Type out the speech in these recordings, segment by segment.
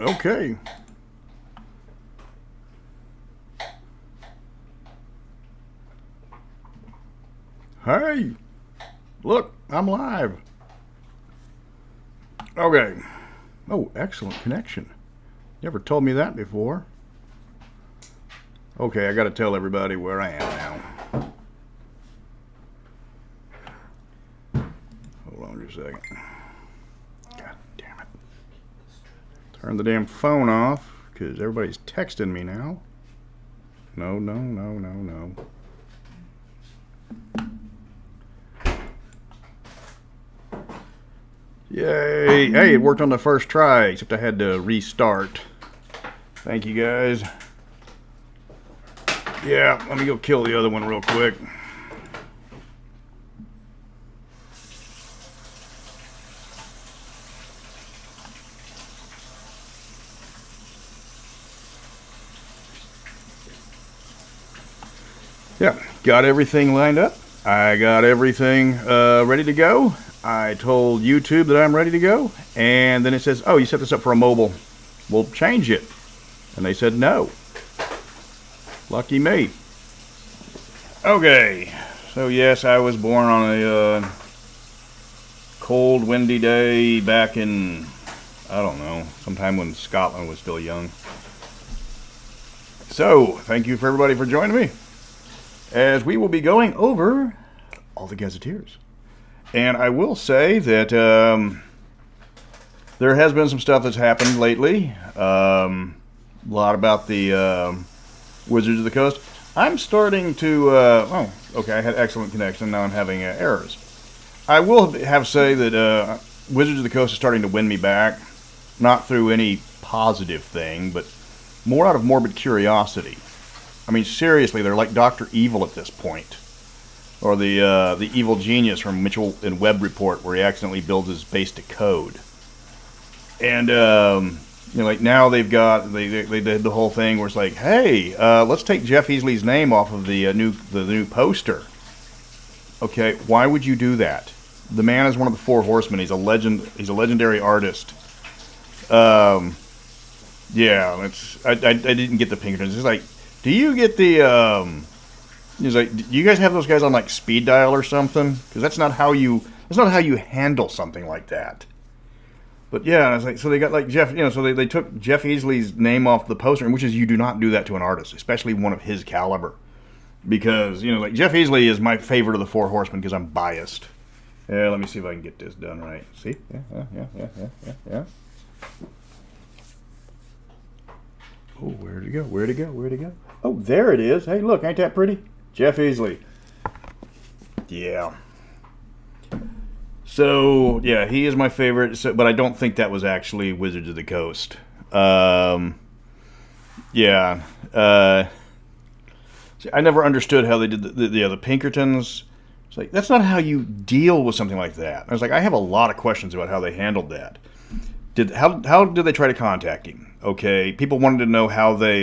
Okay. Hey, look, I'm live. Okay. Oh, excellent connection. Never told me that before. Okay, I got to tell everybody where I am now. Hold on just a second. God damn it. Turn the damn phone off because everybody's texting me now. No. Yay! Hey, it worked on the first try, except I had to restart. Thank you, guys. Yeah, let me go kill the other one real quick. Yeah, got everything lined up. I got everything ready to go. I told YouTube that I'm ready to go, and then it says, oh, you set this up for a mobile. We'll change it. And they said no. Lucky me. Okay, so yes, I was born on a cold, windy day back in, I don't know, sometime when Scotland was still young. So, thank you for everybody for joining me, as we will be going over all the gazetteers. And I will say that there has been some stuff that's happened lately. A lot about the Wizards of the Coast. I'm starting to... oh, okay, I had excellent connection. Now I'm having errors. I will have to say that Wizards of the Coast is starting to win me back. Not through any positive thing, but more out of morbid curiosity. I mean, seriously, they're like Dr. Evil at this point. Or the evil genius from Mitchell and Webb Report, where he accidentally builds his base to code. And you know, like now they've got they did the whole thing where it's like, hey, let's take Jeff Easley's name off of the new poster. Okay, why would you do that? The man is one of the Four Horsemen. He's a legend. He's a legendary artist. Yeah, I didn't get the Pinkertons. It's like, do you get the He's like, do you guys have those guys on like speed dial or something? Because that's not how you handle something like that. But yeah, I was like, so they got like Jeff, you know, so they took Jeff Easley's name off the poster, which is, you do not do that to an artist, especially one of his caliber, because, you know, like Jeff Easley is my favorite of the Four Horsemen because I'm biased. Yeah, let me see if I can get this done right. See? Yeah. Oh, where'd it go? Oh, there it is. Hey, look, ain't that pretty? Jeff Easley. Yeah. So, yeah, he is my favorite, but I don't think that was actually Wizards of the Coast. Yeah. See, I never understood how they did the Pinkertons. It's like, that's not how you deal with something like that. I was like, I have a lot of questions about how they handled that. How did they try to contact him? Okay, people wanted to know how they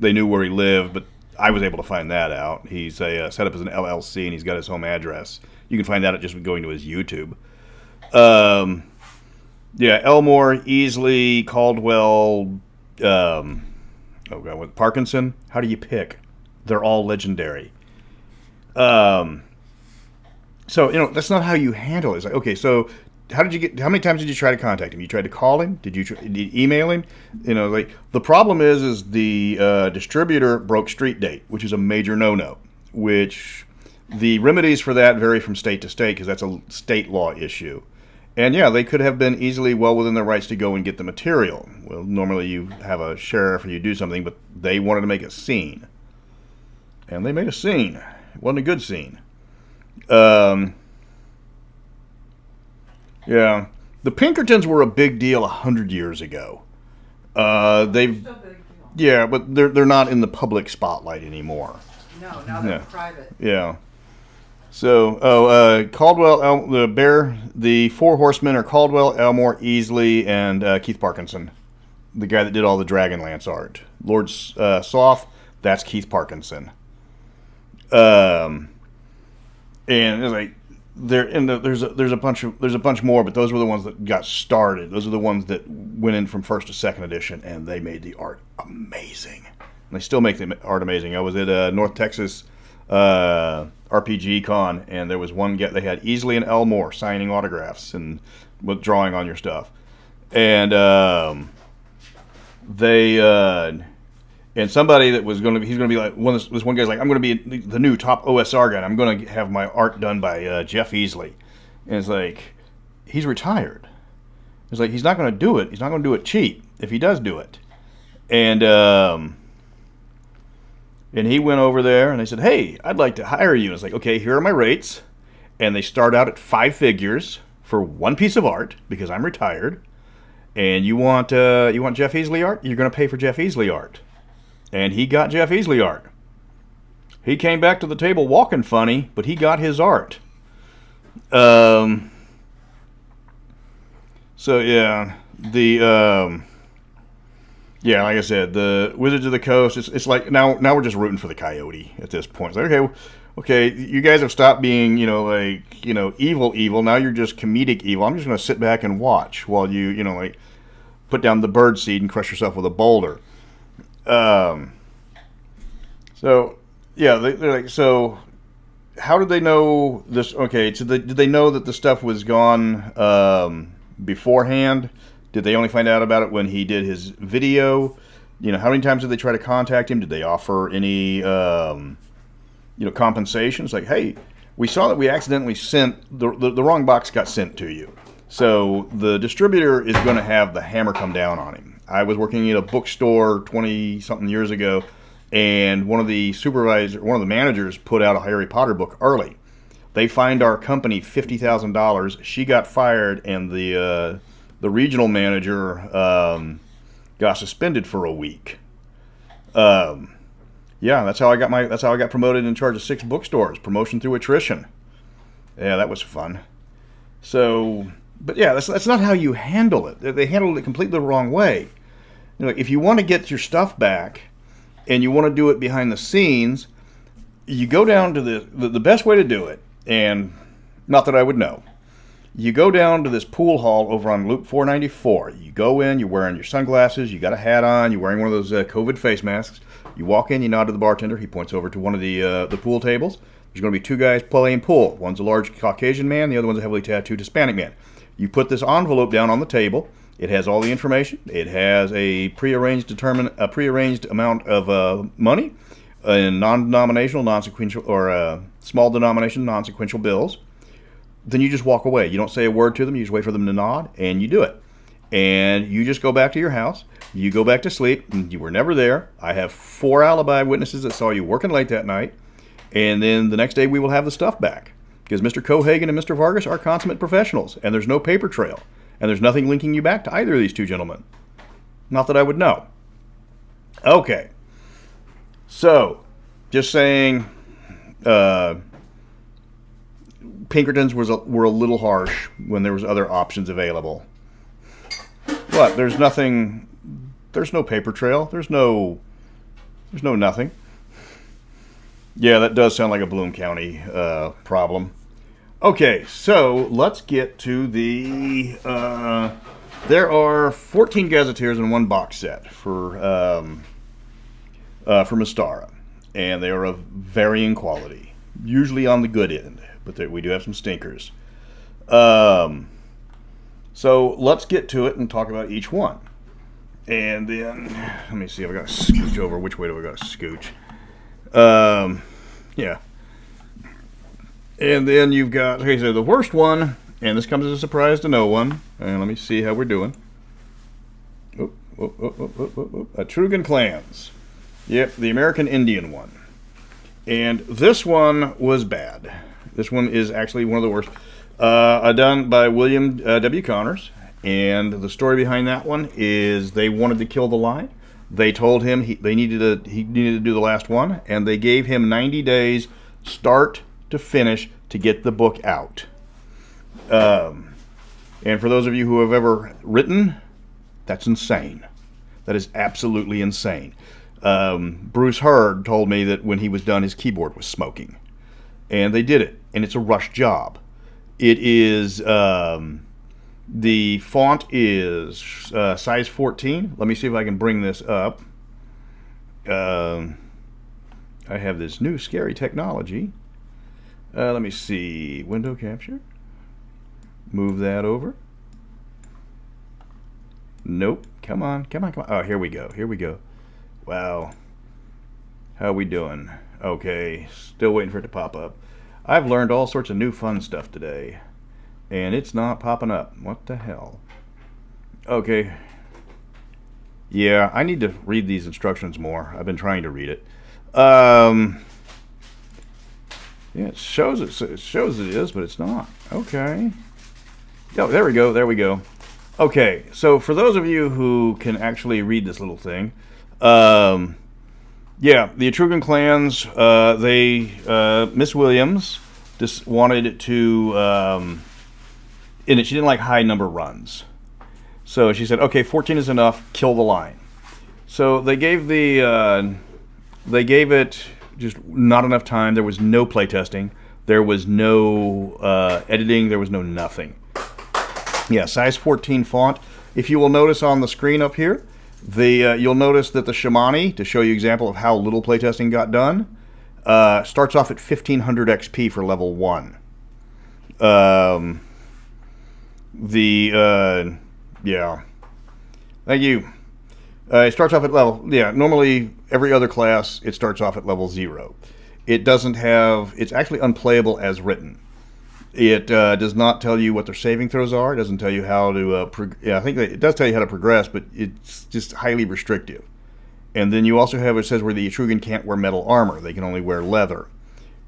knew where he lived, but I was able to find that out. He's set up as an LLC, and he's got his home address. You can find that out just going to his YouTube. Yeah, Elmore, Easley, Caldwell, oh God, what, Parkinson? How do you pick? They're all legendary. So, you know, that's not how you handle it. It's like, okay, so how many times did you try to contact him? You tried to call him? Did you email him? You know, like, the problem is the distributor broke street date, which is a major no-no, which the remedies for that vary from state to state because that's a state law issue. And yeah, they could have been easily well within their rights to go and get the material. Well, normally you have a sheriff or you do something, but they wanted to make a scene. And they made a scene. It wasn't a good scene. Yeah, the Pinkertons were a big deal 100 years ago. Yeah, but they're not in the public spotlight anymore. No, now they're private. Yeah. So, Caldwell, the Four Horsemen are Caldwell, Elmore, Easley, and Keith Parkinson, the guy that did all the Dragonlance art. Lord Soth, that's Keith Parkinson. And it's like, there's a bunch more, but those were the ones that got started. Those are the ones that went in from first to second edition, and they made the art amazing. And they still make the art amazing. I was at North Texas RPG Con, and there was one they had Easley and Elmore signing autographs and with drawing on your stuff, and and somebody that was he's going to be like this one guy's like, I'm going to be the new top OSR guy, and I'm going to have my art done by Jeff Easley. And it's like, he's retired. It's like, he's not going to do it. He's not going to do it cheap if he does do it. And he went over there and they said, hey, I'd like to hire you. And it's like, okay, here are my rates. And they start out at 5 figures for one piece of art because I'm retired. And you want Jeff Easley art? You're going to pay for Jeff Easley art. And he got Jeff Easley art. He came back to the table walking funny, but he got his art. So yeah, yeah, like I said, the Wizards of the Coast. It's like now we're just rooting for the Coyote at this point. It's like, okay, you guys have stopped being evil. Now you're just comedic evil. I'm just going to sit back and watch while you put down the bird seed and crush yourself with a boulder. So yeah, they're like, so how did they know this? Okay, so did they know that the stuff was gone beforehand? Did they only find out about it when he did his video? How many times did they try to contact him? Did they offer any compensation? It's like, hey, we saw that we accidentally sent the wrong box got sent to you, so the distributor is going to have the hammer come down on him. I was working at a bookstore 20-something years ago, and one of the managers put out a Harry Potter book early. They fined our company $50,000. She got fired, and the regional manager got suspended for a week. Yeah, that's how I got promoted in charge of 6 bookstores. Promotion through attrition. Yeah, that was fun. So, but yeah, that's not how you handle it. They handled it completely the wrong way. If you want to get your stuff back and you want to do it behind the scenes, you go down to the best way to do it, and not that I would know. You go down to this pool hall over on Loop 494. You go in, you're wearing your sunglasses, you got a hat on, you're wearing one of those COVID face masks. You walk in, you nod to the bartender. He points over to one of the pool tables. There's going to be 2 guys playing pool. One's a large Caucasian man, the other one's a heavily tattooed Hispanic man. You put this envelope down on the table. It has all the information. It has a prearranged amount of money in non-denominational, non-sequential, or small denomination, non-sequential bills. Then you just walk away. You don't say a word to them. You just wait for them to nod, and you do it. And you just go back to your house. You go back to sleep. And you were never there. I have 4 alibi witnesses that saw you working late that night. And then the next day we will have the stuff back. Because Mr. Cohagen and Mr. Vargas are consummate professionals, and there's no paper trail. And there's nothing linking you back to either of these 2 gentlemen. Not that I would know. Okay. So, just saying, Pinkertons were a little harsh when there was other options available. But there's no paper trail. There's no nothing. Yeah, that does sound like a Bloom County problem. Okay, so let's get to the... there are 14 gazetteers in one box set for Mystara, and they are of varying quality, usually on the good end, but we do have some stinkers. So let's get to it and talk about each one. And then, let me see, I've got to scooch over. Which way do I got to scooch? Yeah. And then you've got, okay, so the worst one, and this comes as a surprise to no one, and let me see how we're doing. Trugan Clans. Yep, the American Indian one. And this one was bad. This one is actually one of the worst. Done by William W. Connors, and the story behind that one is they wanted to kill the line. They told him he needed to do the last one, and they gave him 90 days, start to finish, to get the book out. And for those of you who have ever written, that's insane. That is absolutely insane. Bruce Hurd told me that when he was done, his keyboard was smoking. And they did it, and it's a rush job. It is, the font is size 14. Let me see if I can bring this up. I have this new scary technology. Let me see. Window capture. Move that over. Nope. Come on. Oh, here we go. Wow. How we doing? Okay. Still waiting for it to pop up. I've learned all sorts of new fun stuff today. And it's not popping up. What the hell? Okay. Yeah, I need to read these instructions more. I've been trying to read it. Yeah, it shows it is, but it's not. Okay. Oh, there we go. Okay, so for those of you who can actually read this little thing, yeah, the Etruscan clans, Miss Williams just wanted to, in it, she didn't like high number runs. So she said, okay, 14 is enough, kill the line. So they gave it just not enough time. There was no playtesting. There was no editing. There was no nothing. Yeah, size 14 font. If you will notice on the screen up here, you'll notice that the Shamani, to show you an example of how little playtesting got done, starts off at 1500 XP for level 1. Yeah. Thank you. It starts off at level, yeah, normally every other class, it starts off at level 0. It doesn't have, it's actually unplayable as written. It does not tell you what their saving throws are. It doesn't tell you how to, I think it does tell you how to progress, but it's just highly restrictive. And then you also have, it says where the Etruscan can't wear metal armor. They can only wear leather,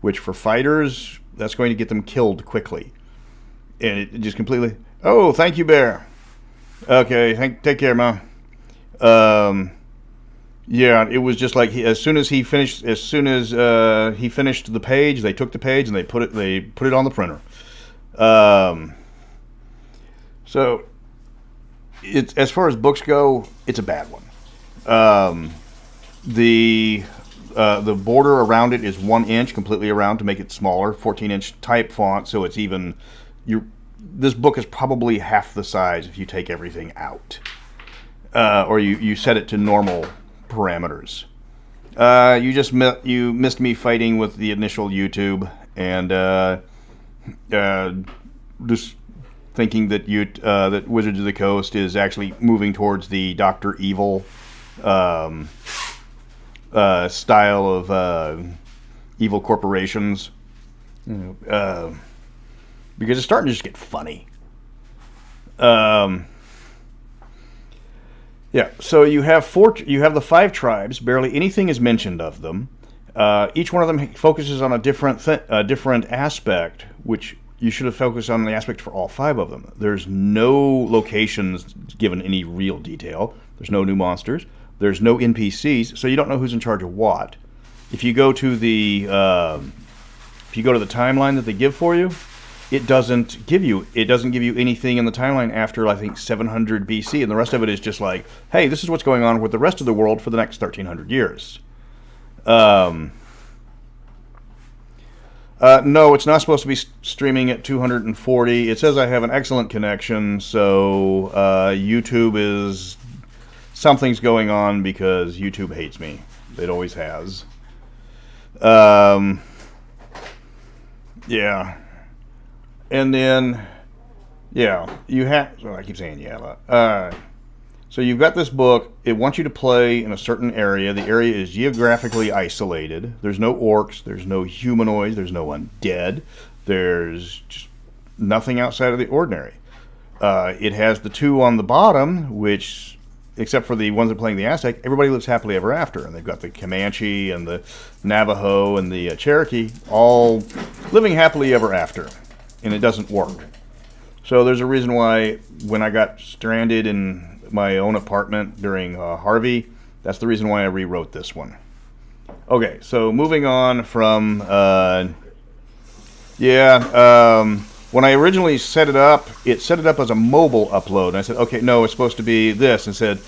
which for fighters, that's going to get them killed quickly. And it just completely, oh, thank you, Bear. Okay, take care, Mom. Yeah, it was just like as soon as he finished the page, they took the page and they put it on the printer. So it's, as far as books go, it's a bad one. The border around it is 1 inch completely around to make it smaller, 14-inch type font, so it's even this book is probably half the size if you take everything out. Or you set it to normal parameters. You missed me fighting with the initial YouTube and just thinking that that Wizards of the Coast is actually moving towards the Dr. Evil style of evil corporations, because it's starting to just get funny. Yeah, so you have the 5 tribes. Barely anything is mentioned of them. Each one of them focuses on a different aspect, which you should have focused on the aspect for all 5 of them. There's no locations given any real detail. There's no new monsters. There's no NPCs, so you don't know who's in charge of what. If you go to the timeline that they give for you, it doesn't give you anything in the timeline after, I think, 700 BC, and the rest of it is just like, hey, this is what's going on with the rest of the world for the next 1,300 years. No, it's not supposed to be streaming at 240. It says I have an excellent connection, so YouTube is... something's going on because YouTube hates me. It always has. Yeah. And then, yeah, you have... Well, I keep saying yeah. So you've got this book. It wants you to play in a certain area. The area is geographically isolated. There's no orcs. There's no humanoids. There's no undead. There's just nothing outside of the ordinary. It has the 2 on the bottom, which, except for the ones that are playing the Aztec, everybody lives happily ever after. And they've got the Comanche and the Navajo and the Cherokee all living happily ever after. And it doesn't work. So there's a reason why when I got stranded in my own apartment during Harvey, that's the reason why I rewrote this one. Okay, so moving on from... when I originally set it up as a mobile upload. And I said, okay, no, it's supposed to be this. And said,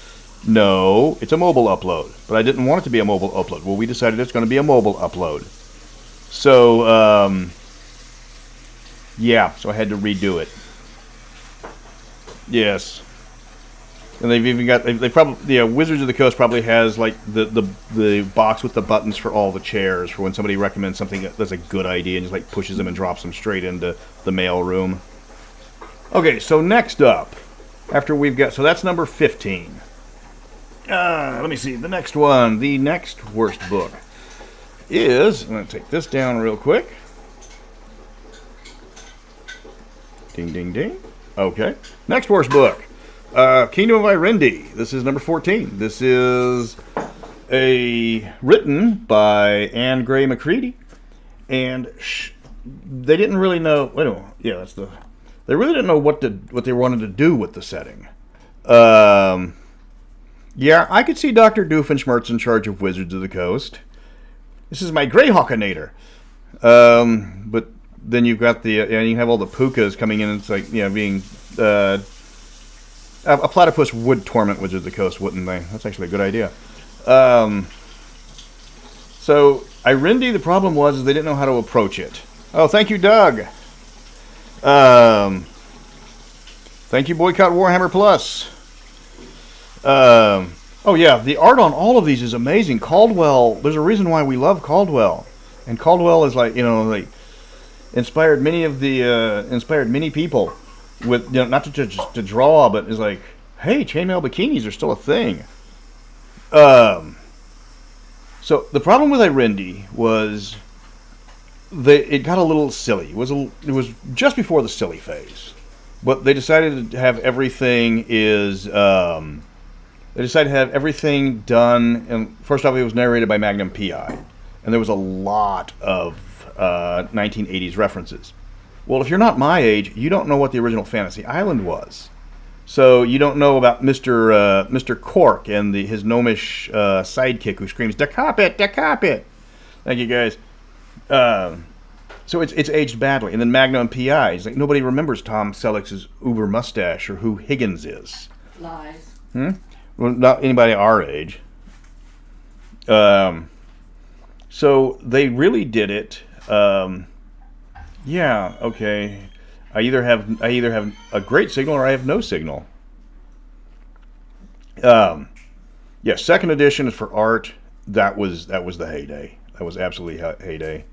no, it's a mobile upload. But I didn't want it to be a mobile upload. Well, we decided it's going to be a mobile upload. So... Yeah, so I had to redo it. Yes. And they've even got, they probably, Wizards of the Coast probably has like the box with the buttons for all the chairs for when somebody recommends something that's a good idea and just like pushes them and drops them straight into the mail room. Okay, so next up, after we've got, so that's number 15. Let me see, the next one, the next worst book is, I'm going to take this down real quick. Ding, ding, ding. Okay, next worst book. Kingdom of My Rendy. This is number 14. This is written by Anne Gray McCready, and they didn't really know. They really didn't know what they wanted to do with the setting. Yeah, I could see Dr. Doofenshmirtz in charge of Wizards of the Coast. This is my Greyhawkinator. But then you've got and you have all the pukas coming in. And it's like being. A platypus would torment Wizards of the Coast, wouldn't they? That's actually a good idea. So, Irendi, the problem was they didn't know how to approach it. Oh, thank you, Doug. Thank you, Boycott Warhammer Plus. Oh, yeah, the art on all of these is amazing. Caldwell, there's a reason why we love Caldwell. And Caldwell is inspired many people. With not to draw, but is like, hey, chainmail bikinis are still a thing. So the problem with Irendi was it got a little silly. It was just before the silly phase, but they decided to have everything done. And first off, it was narrated by Magnum PI, and there was a lot of 1980s references. Well, if you're not my age, you don't know what the original Fantasy Island was. So you don't know about Mr. Cork and his gnomish sidekick who screams, "Da carpet, da carpet!" Thank you, guys. So it's aged badly. And then Magnum PI, he's like, nobody remembers Tom Selleck's Uber mustache or who Higgins is. Lies. Well, not anybody our age. So they really did it. Yeah, okay. I either have a great signal or I have no signal. Yeah, second edition is for art. That was the heyday. That was absolutely heyday.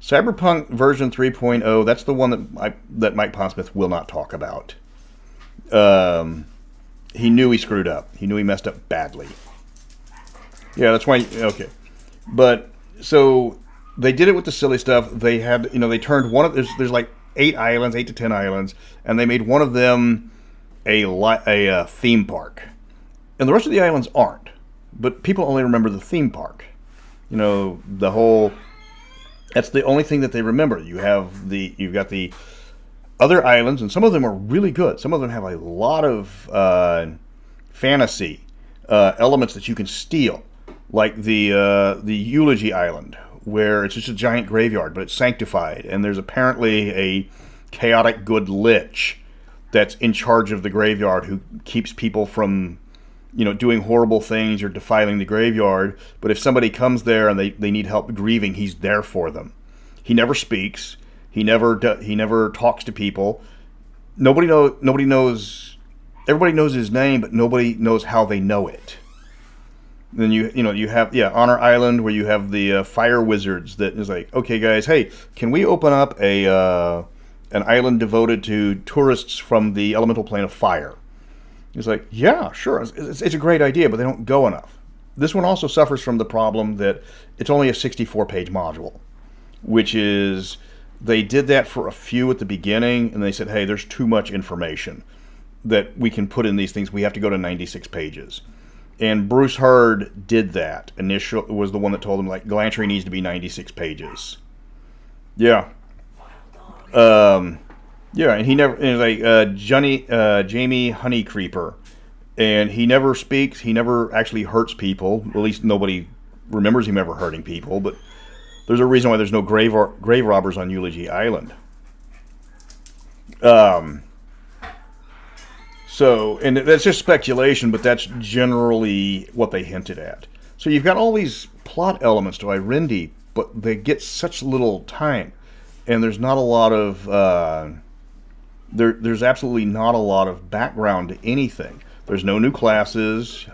Cyberpunk version 3.0, that's the one that Mike Pondsmith will not talk about. He knew he screwed up. He knew he messed up badly. Yeah, that's why. Okay, but so they did it with the silly stuff. They had, they turned one of there's like 8 to 10 islands, and they made one of them a theme park, and the rest of the islands aren't. But people only remember the theme park. The whole. That's the only thing that they remember. You've got the other islands, and some of them are really good. Some of them have a lot of fantasy elements that you can steal, like the Eulogy Island, where it's just a giant graveyard, but it's sanctified, and there's apparently a chaotic good lich that's in charge of the graveyard who keeps people from, doing horrible things or defiling the graveyard. But if somebody comes there and they need help grieving, he's there for them. He never speaks. He never talks to people. Nobody knows. Everybody knows his name, but nobody knows how they know it. Then you have Honor Island, where you have the fire wizards that is like, okay guys, hey, can we open up an island devoted to tourists from the elemental plane of fire? It's like, yeah, sure, it's a great idea, but they don't go enough. This one also suffers from the problem that it's only a 64-page module, which is, they did that for a few at the beginning, and they said, hey, there's too much information that we can put in these things. We have to go to 96 pages. And Bruce Hurd did that. Was the one that told him, like, Galantry needs to be 96 pages. Yeah. Yeah, and he never, Jamie Honeycreeper, and he never speaks. He never actually hurts people. At least nobody remembers him ever hurting people. But there's a reason why there's no grave robbers on Eulogy Island. So, and that's just speculation, but that's generally what they hinted at. So you've got all these plot elements to Irendi, but they get such little time, and there's not a lot of there's absolutely not a lot of background to anything. There's no new classes.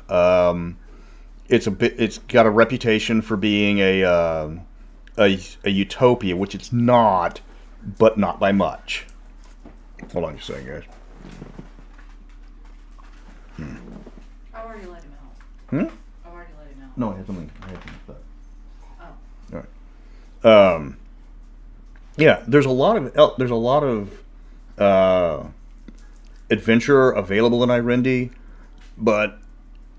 It's got a reputation for being a utopia, which it's not, but not by much. Hold on just a second, guys. I already let him out. I already let him out. No, I had something. Oh. All right. Yeah, there's a lot of adventure available in My Rendy, but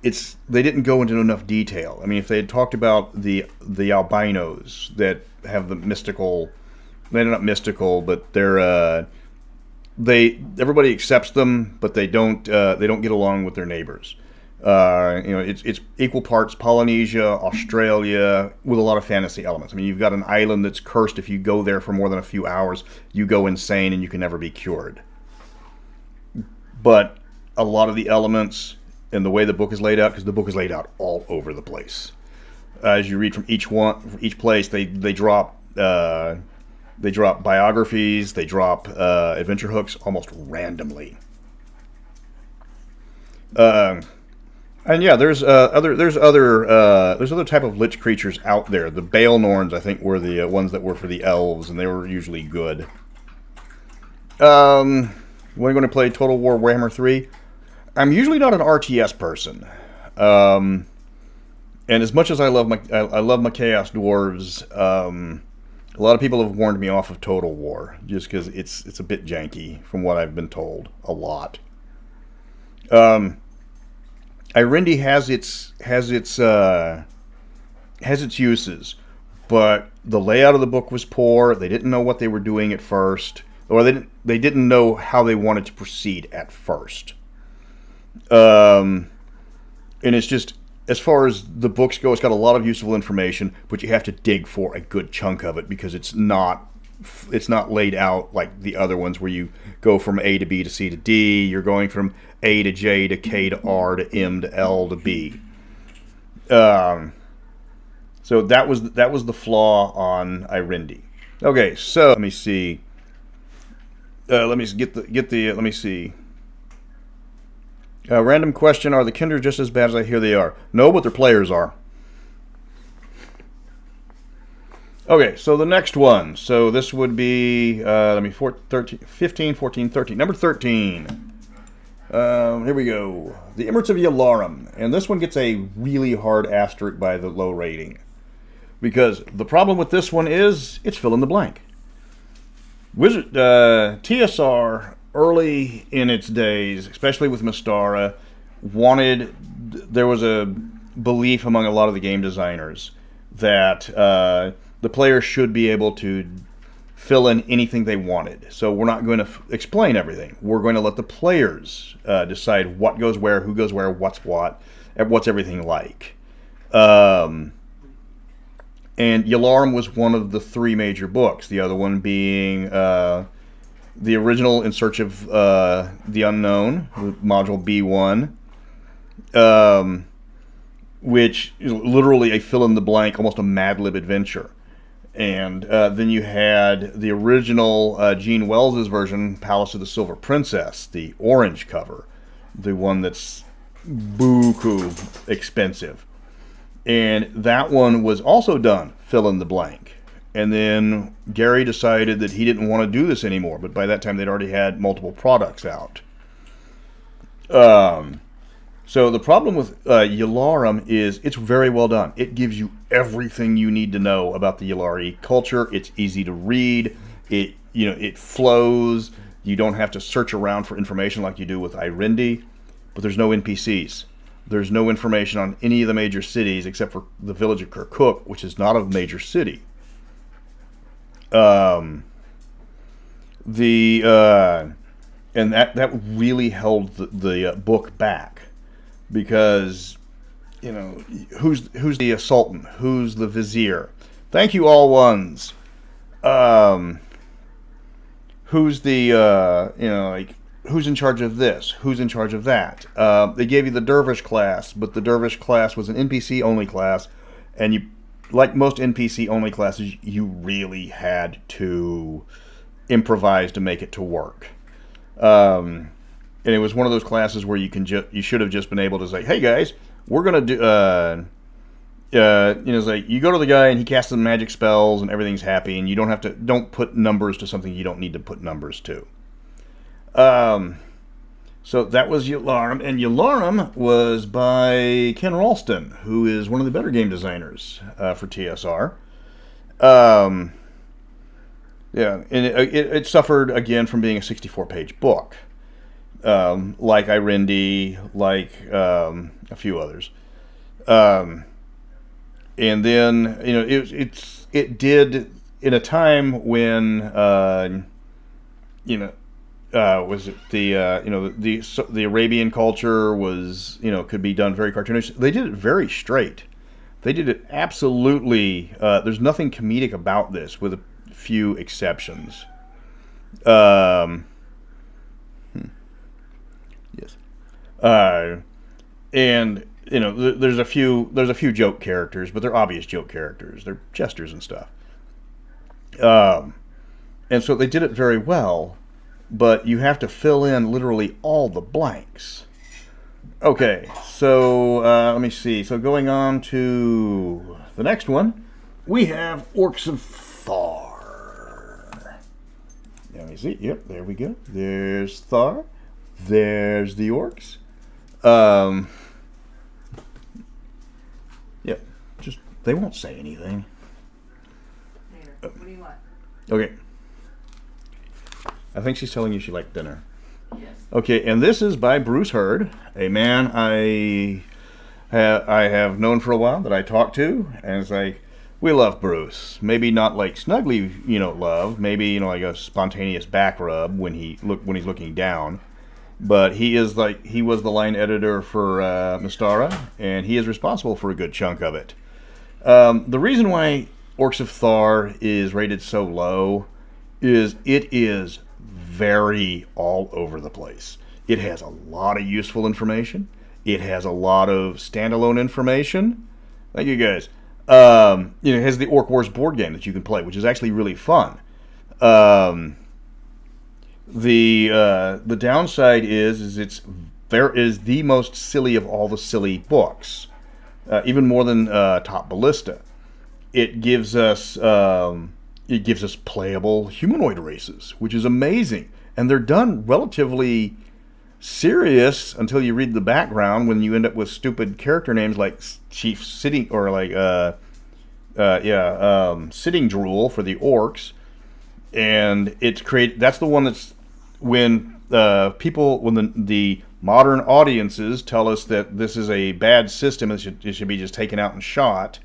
they didn't go into enough detail. I mean, if they had talked about the albinos that have the mystical, they're not mystical, but they're everybody accepts them, but they don't get along with their neighbors. It's equal parts Polynesia, Australia, with a lot of fantasy elements. I mean, you've got an island that's cursed. If you go there for more than a few hours, you go insane and you can never be cured. But a lot of the elements and the way the book is laid out, because the book is laid out all over the place. As you read from each place, they drop biographies, they drop adventure hooks almost randomly. And yeah, there's other type of lich creatures out there. The Baelnorns, I think, were the ones that were for the elves, and they were usually good. When are you going to play Total War Warhammer 3? I'm usually not an RTS person, and as much as I love my Chaos Dwarves, a lot of people have warned me off of Total War just because it's a bit janky from what I've been told. A lot. My Rendy has its uses, but the layout of the book was poor. They didn't know what they were doing at first, or they didn't know how they wanted to proceed at first. And it's just, as far as the books go, it's got a lot of useful information, but you have to dig for a good chunk of it because it's not laid out like the other ones where you go from A to B to C to D. You're going from A to J to K to R to M to L to B. So that was the flaw on My Rendy. Okay, so let me see. Let me see. Random question: are the Kindred just as bad as I hear they are? No, but their players are. Okay, so the next one. So this would be 15, 14, 13. Number 13. Here we go. The Emirates of Yalarum. And this one gets a really hard asterisk by the low rating. Because the problem with this one is it's fill in the blank. TSR, early in its days, especially with Mystara, there was a belief among a lot of the game designers that the players should be able to fill in anything they wanted. So we're not going to explain everything. We're going to let the players decide what goes where, who goes where, what's what, and what's everything like. And Yalarum was one of the three major books, the other one being the original In Search of the Unknown, Module B1, which is literally a fill-in-the-blank, almost a Mad Lib adventure. And then you had the original Gene Wells's version, Palace of the Silver Princess, the orange cover, the one that's buku expensive. And that one was also done fill-in-the-blank. And then Gary decided that he didn't want to do this anymore, but by that time they'd already had multiple products out. So the problem with Yalarum is it's very well done. It gives you everything you need to know about the Yalari culture. It's easy to read. It flows. You don't have to search around for information like you do with My Rendy. But there's no NPCs. There's no information on any of the major cities except for the village of Kirkuk, which is not a major city. And that really held the book back, because who's the sultan, who's the vizier? Thank you, all ones. Who's the who's in charge of this? Who's in charge of that? They gave you the dervish class, but the dervish class was an NPC only class, and like most NPC-only classes, you really had to improvise to make it to work. And it was one of those classes where you should have just been able to say, "Hey guys, we're gonna do." It's like you go to the guy and he casts some magic spells and everything's happy, and you don't put numbers to something you don't need to put numbers to. So that was Yularum, and Yularum was by Ken Ralston, who is one of the better game designers for TSR. Yeah, and it suffered again from being a 64-page book, like My Rendy, like a few others. And then it did in a time when was it the Arabian culture was could be done very cartoonish. They did it very straight. They did it absolutely. There's nothing comedic about this, with a few exceptions. Yes. And there's a few joke characters, but they're obvious joke characters. They're jesters and stuff. And so they did it very well, but you have to fill in literally all the blanks. Okay, so let me see. So going on to the next one, we have Orcs of Thar. Let me see. Yep, there we go. There's Thar. There's the orcs. Yep, just they won't say anything. What do you want? Okay. I think she's telling you she liked dinner. Yes. Okay, and this is by Bruce Hurd, a man I have known for a while that I talked to, and it's like, we love Bruce. Maybe not like snugly, love. Maybe like a spontaneous back rub when he's looking down. But he was the line editor for Mystara, and he is responsible for a good chunk of it. The reason why Orcs of Thar is rated so low is it is very all over the place. It has a lot of useful information. It has a lot of standalone information. Thank you guys. It has the Orc Wars board game that you can play, which is actually really fun. The downside is there is the most silly of all the silly books, even more than Top Ballista. It gives us playable humanoid races, which is amazing, and they're done relatively serious until you read the background, when you end up with stupid character names like Chief Sitting, or like Sitting Drool for the orcs, and that's the one that's when the modern audiences tell us that this is a bad system, it should be just taken out and shot.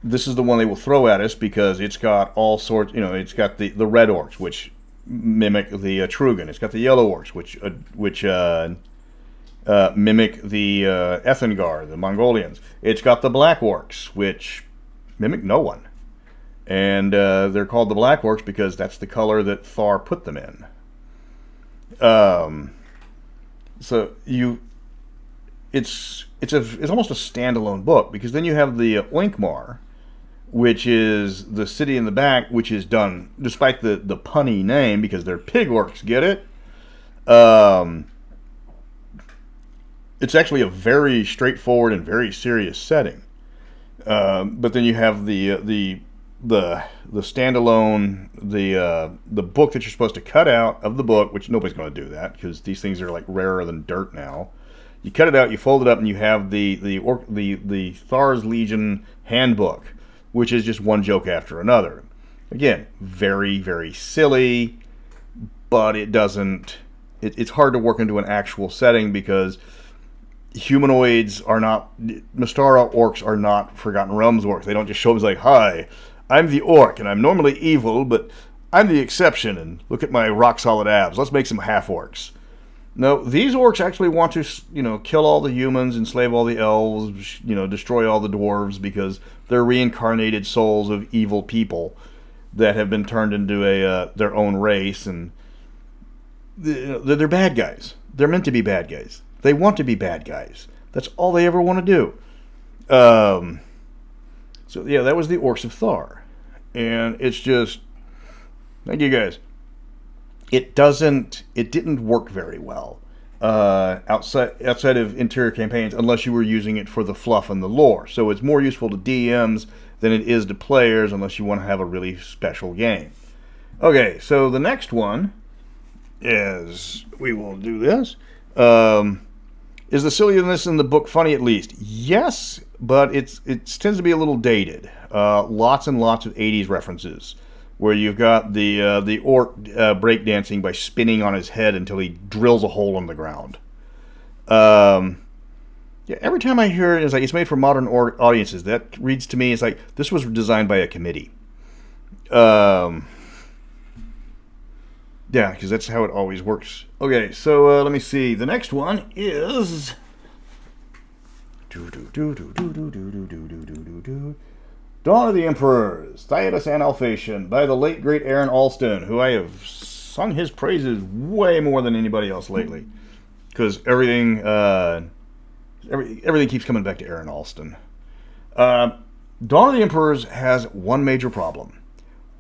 This is the one they will throw at us because it's got all sorts. It's got the red orcs, which mimic the Trugan. It's got the yellow orcs, which mimic the Ethengar, the Mongolians. It's got the black orcs, which mimic no one, and they're called the black orcs because that's the color that Thar put them in. It's almost a standalone book, because then you have the Oinkmar, which is the city in the back, which is done, despite the punny name, because they're pig orcs, get it? It's actually a very straightforward and very serious setting. But then you have the standalone, the book that you're supposed to cut out of the book, which nobody's going to do that, because these things are like rarer than dirt now. You cut it out, you fold it up, and you have the Thar's Legion handbook, which is just one joke after another. Again, very, very silly, but it doesn't. It's hard to work into an actual setting, because humanoids are not. Mystara orcs are not Forgotten Realms orcs. They don't just show up as like, "Hi, I'm the orc, and I'm normally evil, but I'm the exception. And look at my rock solid abs. Let's make some half orcs." No, these orcs actually want to, kill all the humans, enslave all the elves, destroy all the dwarves, because they're reincarnated souls of evil people that have been turned into their own race, and they're bad guys. They're meant to be bad guys. They want to be bad guys. That's all they ever want to do. So yeah, that was the Orcs of Thar. And it's just, thank you guys. It didn't work very well outside of interior campaigns unless you were using it for the fluff and the lore. So it's more useful to DMs than it is to players unless you want to have a really special game. Okay, so the next one is, we will do this. Is the silliness in the book funny at least? Yes, but it tends to be a little dated. Lots and lots of 80s references, where you've got the orc breakdancing by spinning on his head until he drills a hole in the ground. Yeah, every time I hear it, it's like it's made for modern audiences. That reads to me, it's like this was designed by a committee. Yeah, because that's how it always works. Okay, so let me see. The next one is Dawn of the Emperors, Theodos and Alphatian, by the late great Aaron Alston, who I have sung his praises way more than anybody else lately, because everything keeps coming back to Aaron Alston. Dawn of the Emperors has one major problem.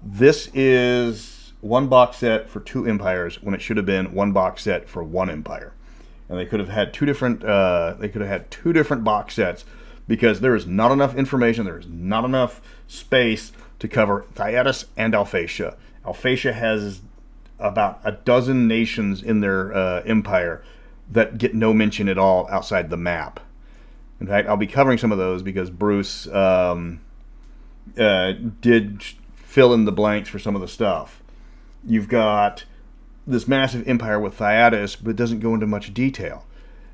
This is one box set for two empires when it should have been one box set for one empire, and they could have had two different box sets because there is not enough information, there is not enough space to cover Theodos and Alphatia. Alphatia has about a dozen nations in their empire that get no mention at all outside the map. In fact, I'll be covering some of those because Bruce did fill in the blanks for some of the stuff. You've got this massive empire with Theodos, but it doesn't go into much detail.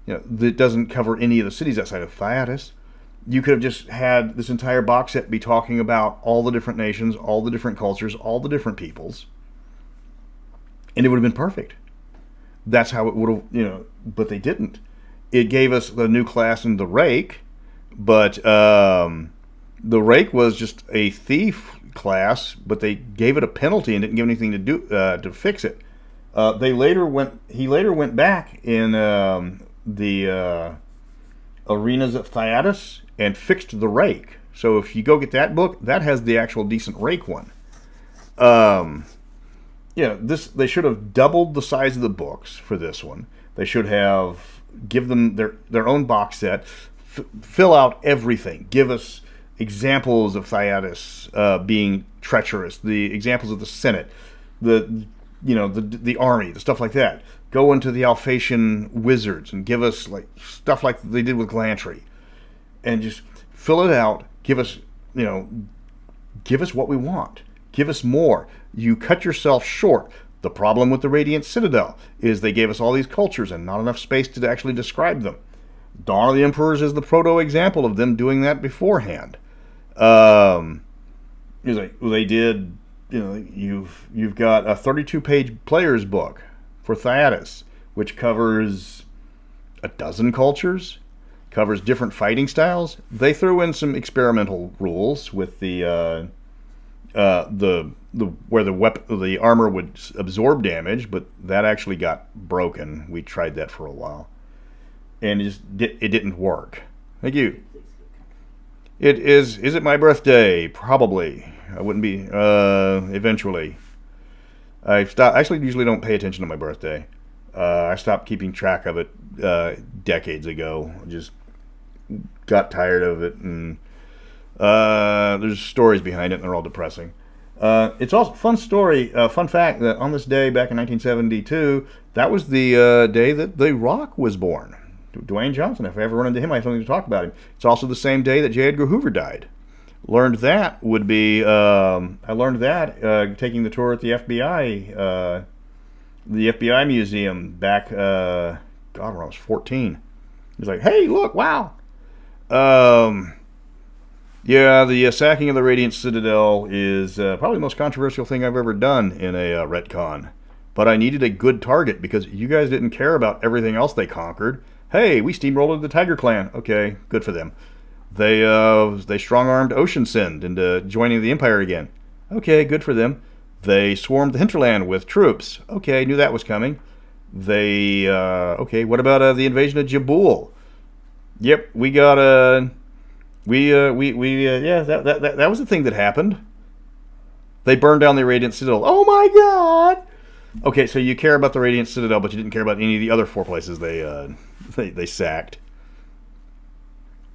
It doesn't cover any of the cities outside of Theodos. You could have just had this entire box set be talking about all the different nations, all the different cultures, all the different peoples, and it would have been perfect. That's how it would have, but they didn't. It gave us the new class in the Rake, but the Rake was just a thief class, but they gave it a penalty and didn't give anything to do to fix it. He later went back in the arenas of Theodos and fixed the Rake. So if you go get that book, that has the actual decent Rake one. They should have doubled the size of the books for this one. They should have give them their own box set, fill out everything, give us examples of Theodos being treacherous, the examples of the Senate, the army, the stuff like that. Go into the Alphatian wizards and give us like stuff like they did with Glantry, and just fill it out. Give us what we want. Give us more. You cut yourself short. The problem with the Radiant Citadel is they gave us all these cultures and not enough space to actually describe them. Dawn of the Emperors is the proto-example of them doing that beforehand. They did, you've got a 32-page player's book for Theodos, which covers a dozen cultures, covers different fighting styles. They threw in some experimental rules with where the armor would absorb damage, but that actually got broken. We tried that for a while, and it didn't work. Thank you. It is. Is it my birthday? Probably. I wouldn't be. Eventually. I actually usually don't pay attention to my birthday. I stopped keeping track of it decades ago. I just got tired of it, and there's stories behind it, and they're all depressing. It's also a fun story. Fun fact that on this day back in 1972, that was the day that The Rock was born. Dwayne Johnson. If I ever run into him, I have something to talk about him. It's also the same day that J. Edgar Hoover died. Learned that would be. I learned that taking the tour at the FBI museum back. God, when I was 14. He was like, "Hey, look! Wow." Yeah, the sacking of the Radiant Citadel is probably the most controversial thing I've ever done in a retcon. But I needed a good target because you guys didn't care about everything else they conquered. Hey, we steamrolled the Tiger Clan. Okay, good for them. They strong-armed Oceansend into joining the Empire again. Okay, good for them. They swarmed the hinterland with troops. Okay, knew that was coming. They okay. What about the invasion of Jabul? Yep, we got yeah. That was the thing that happened. They burned down the Radiant Citadel. Oh my God! Okay, so you care about the Radiant Citadel, but you didn't care about any of the other 4 places they sacked.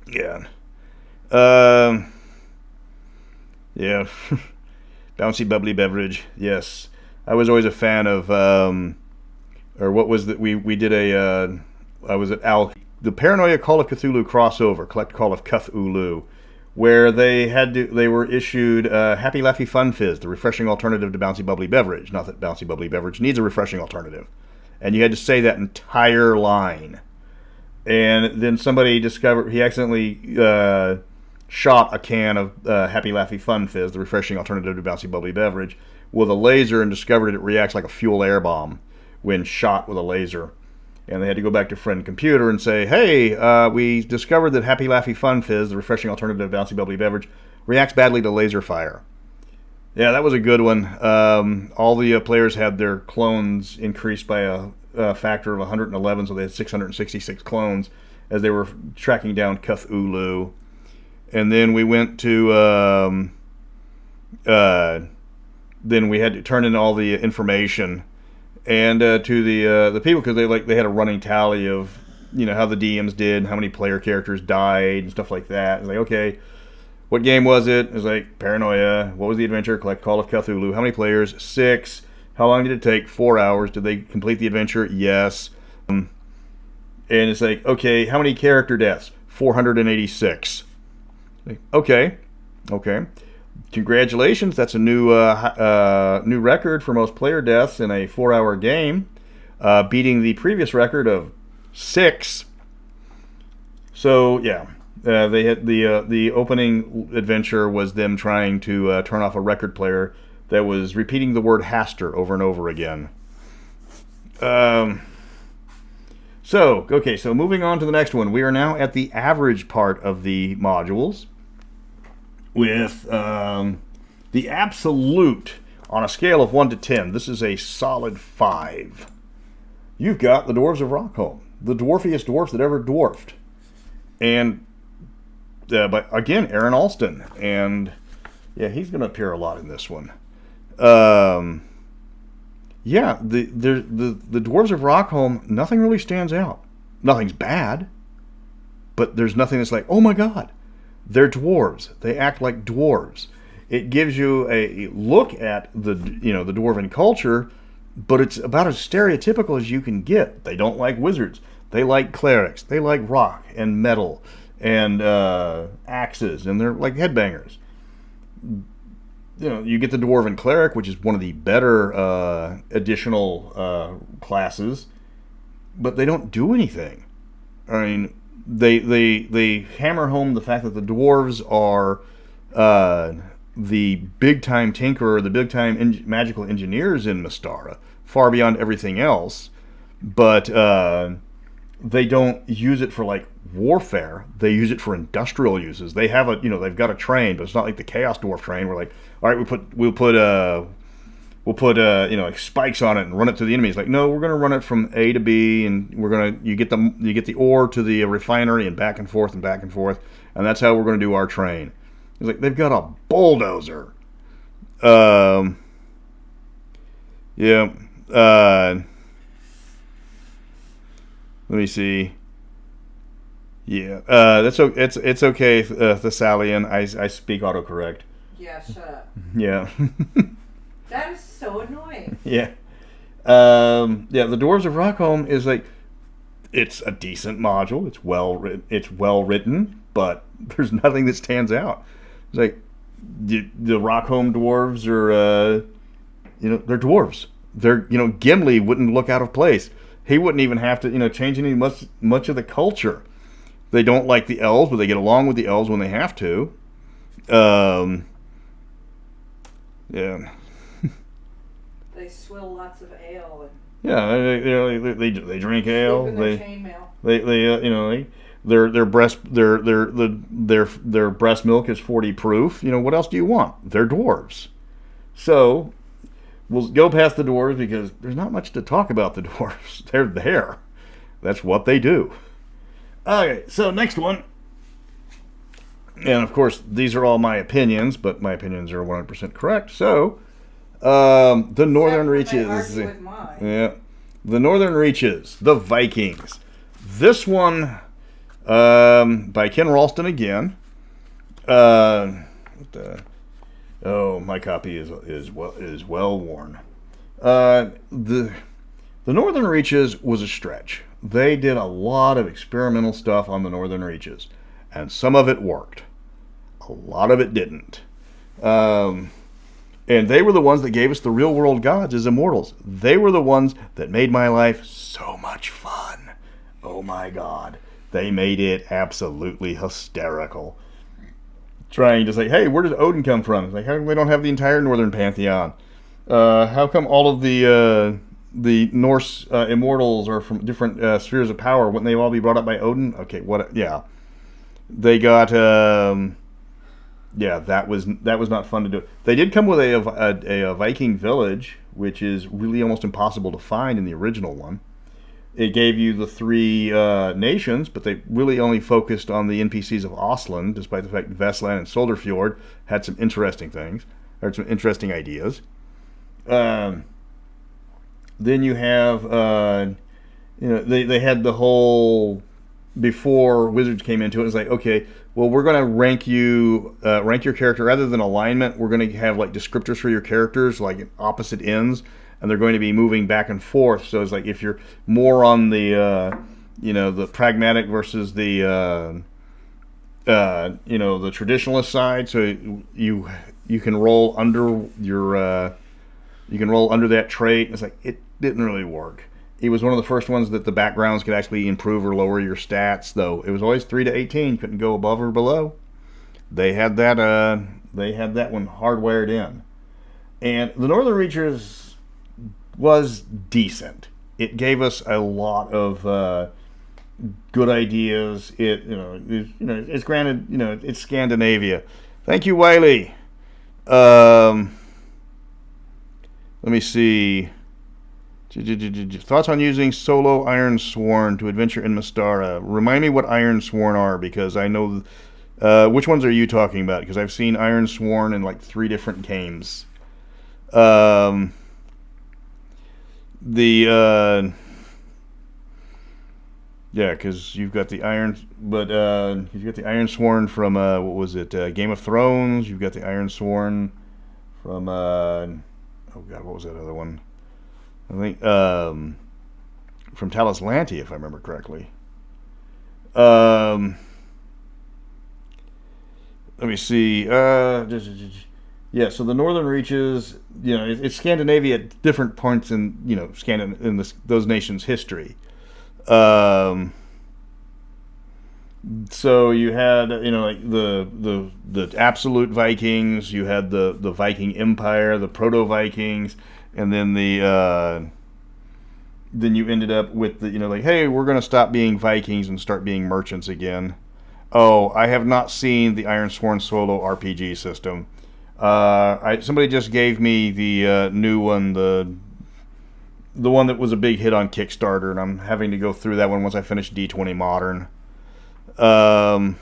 Yeah. Yeah. Bouncy bubbly beverage. Yes, I was always a fan of. Or what was that? We did a. I was at the Paranoia Call of Cthulhu crossover, Collect Call of Cthulhu, where they were issued Happy Laffy Fun Fizz, the refreshing alternative to Bouncy Bubbly Beverage. Not that Bouncy Bubbly Beverage needs a refreshing alternative. And you had to say that entire line. And then somebody discovered, he accidentally shot a can of Happy Laffy Fun Fizz, the refreshing alternative to Bouncy Bubbly Beverage, with a laser and discovered it reacts like a fuel air bomb when shot with a laser. And they had to go back to Friend Computer and say, hey, we discovered that Happy Laffy Fun Fizz, the refreshing alternative to Bouncy Bubbly Beverage, reacts badly to laser fire. Yeah, that was a good one. All the players had their clones increased by a factor of 111, so they had 666 clones as they were tracking down Cthulhu. And then we went to... then we had to turn in all the information and to the people, because they had a running tally of how the DMs did, how many player characters died and stuff like that. It's like, okay, what game was it? It was like Paranoia. What was the adventure? Collect Call of Cthulhu. How many players? 6. How long did it take? 4 hours. Did they complete the adventure? Yes. And it's like, okay, how many character deaths? 486. Okay. Congratulations, that's a new record for most player deaths in a 4-hour game, beating the previous record of 6. So yeah, they had the opening adventure was them trying to turn off a record player that was repeating the word Haster over and over again. So moving on to the next one, we are now at the average part of the modules. With the absolute, on a scale of 1 to 10, this is a solid 5. You've got the Dwarves of Rockholm, the dwarfiest dwarfs that ever dwarfed. And, but again, Aaron Alston. And, yeah, he's going to appear a lot in this one. Yeah, the Dwarves of Rockholm, nothing really stands out. Nothing's bad, but there's nothing that's like, oh my God. They're dwarves. They act like dwarves. It gives you a look at the dwarven culture, but it's about as stereotypical as you can get. They don't like wizards. They like clerics. They like rock and metal and axes, and they're like headbangers. You get the dwarven cleric, which is one of the better additional classes, but they don't do anything. I mean, They hammer home the fact that the dwarves are the big-time tinkerer, the big-time magical engineers in Mystara, far beyond everything else. But they don't use it for like warfare. They use it for industrial uses. They have they've got a train, but it's not like the Chaos Dwarf train. We're like, all right, we'll put like spikes on it and run it to the enemies. Like, no, we're going to run it from A to B, and you get the ore to the refinery and back and forth, and that's how we're going to do our train. It's like they've got a bulldozer. Yeah. Let me see. Yeah. It's okay, Thessalian. I speak autocorrect. Yeah, shut up. Yeah. That is so annoying. Yeah. The Dwarves of Rockholm is like, it's a decent module. It's well written, but there's nothing that stands out. It's like the Rockholm dwarves are, they're dwarves. They're, Gimli wouldn't look out of place. He wouldn't even have to, change any much of the culture. They don't like the elves, but they get along with the elves when they have to. Yeah. They swill lots of ale. Yeah, they drink ale. They chainmail. Their breast milk is 40 proof. What else do you want? They're dwarves. So we'll go past the dwarves because there's not much to talk about the dwarves. They're there. That's what they do. Okay, so next one. And of course, these are all my opinions, but my opinions are 100% correct. So, the Northern Reaches. Yeah. The Northern Reaches. The Vikings. This one, by Ken Ralston again. My copy is well worn. The Northern Reaches was a stretch. They did a lot of experimental stuff on the Northern Reaches, and some of it worked. A lot of it didn't. And they were the ones that gave us the real world gods as immortals. They were the ones that made my life so much fun. Oh my God. They made it absolutely hysterical. Trying to say, hey, where did Odin come from? It's like, how come they don't have the entire Northern Pantheon? How come all of the Norse immortals are from different spheres of power? Wouldn't they all be brought up by Odin? Okay, what? Yeah, they got. That was not fun to do. They did come with a Viking village, which is really almost impossible to find in the original one. It gave you the three nations, but they really only focused on the NPCs of Osland, despite the fact that Vestland and Solderfjord had some interesting things, or some interesting ideas. Then you have, they had the whole, before Wizards came into it, it's like, okay, well, we're going to rank your character, rather than alignment, we're going to have like descriptors for your characters, like opposite ends, and they're going to be moving back and forth. So it's like, if you're more on the, the pragmatic versus the, the traditionalist side, so you can roll under your, you can roll under that trait. It's like, it didn't really work. It was one of the first ones that the backgrounds could actually improve or lower your stats, though it was always 3 to 18. You couldn't go above or below. They had that. They had that one hardwired in, and the Northern Reaches was decent. It gave us a lot of good ideas. It's granted, it's Scandinavia. Thank you, Wiley. Let me see. Thoughts on using solo Ironsworn to adventure in Mystara? Remind me what Ironsworn are, because I know. Which ones are you talking about? Because I've seen Ironsworn in like 3 different games. Because you've got the you've got the Ironsworn from what was it? Game of Thrones. You've got the Ironsworn from what was that other one? I think from Talos Lanti, if I remember correctly. Let me see. So the Northern Reaches, it's Scandinavia at different points in those nations' history. So you had like the absolute Vikings, you had the Viking Empire, the Proto Vikings, and then then you ended up with hey, we're going to stop being Vikings and start being merchants again. Oh, I have not seen the Ironsworn solo RPG system. Somebody just gave me the new one, the one that was a big hit on Kickstarter, and I'm having to go through that one once I finish D20 Modern. The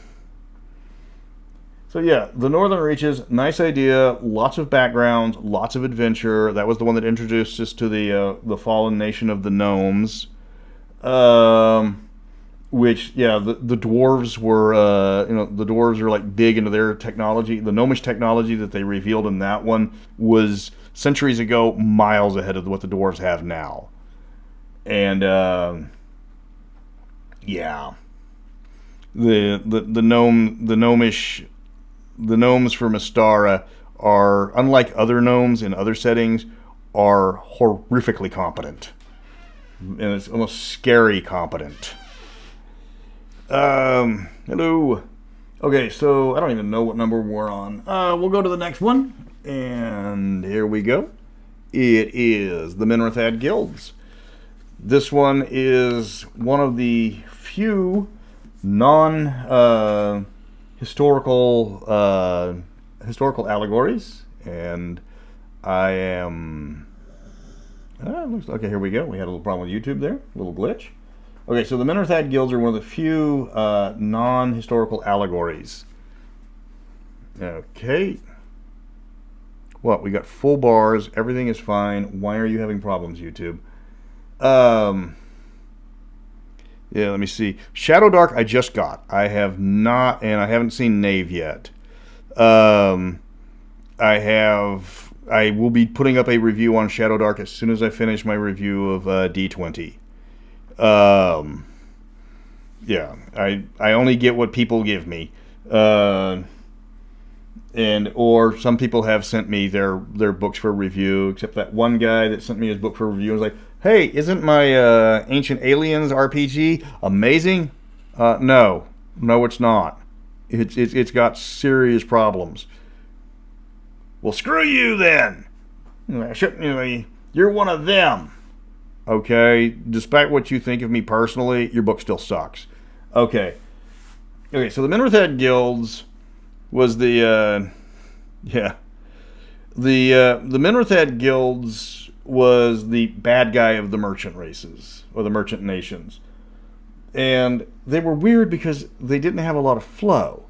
Northern Reaches, nice idea, lots of backgrounds, lots of adventure. That was the one that introduced us to the fallen nation of the gnomes. Which, the dwarves were, the dwarves are like big into their technology. The gnomish technology that they revealed in that one was centuries ago, miles ahead of what the dwarves have now. And, the gnomes for Mystara are, unlike other gnomes in other settings, are horrifically competent. And it's almost scary competent. Hello. Okay, so I don't even know what number we're on. We'll go to the next one. And here we go. It is the Minrathad Guilds. This one is one of the few historical allegories, and I am Okay, here we go. We had a little problem with YouTube there. A little glitch. Okay, so the Minorthad guilds are one of the few non-historical allegories. Okay. What? We got full bars. Everything is fine. Why are you having problems, YouTube? Yeah, let me see. Shadow Dark I just got. I have not, and I haven't seen Knave yet. I will be putting up a review on Shadow Dark as soon as I finish my review of D20. Yeah, I only get what people give me. Or some people have sent me their books for review, except that one guy that sent me his book for review was like, hey, isn't my Ancient Aliens RPG amazing? No, it's not. It's got serious problems. Well, screw you then. You're one of them. Okay, despite what you think of me personally, your book still sucks. Okay, so the Minorthad guilds was the Minorthad guilds was the bad guy of the merchant races or the merchant nations, and they were weird because they didn't have a lot of flow.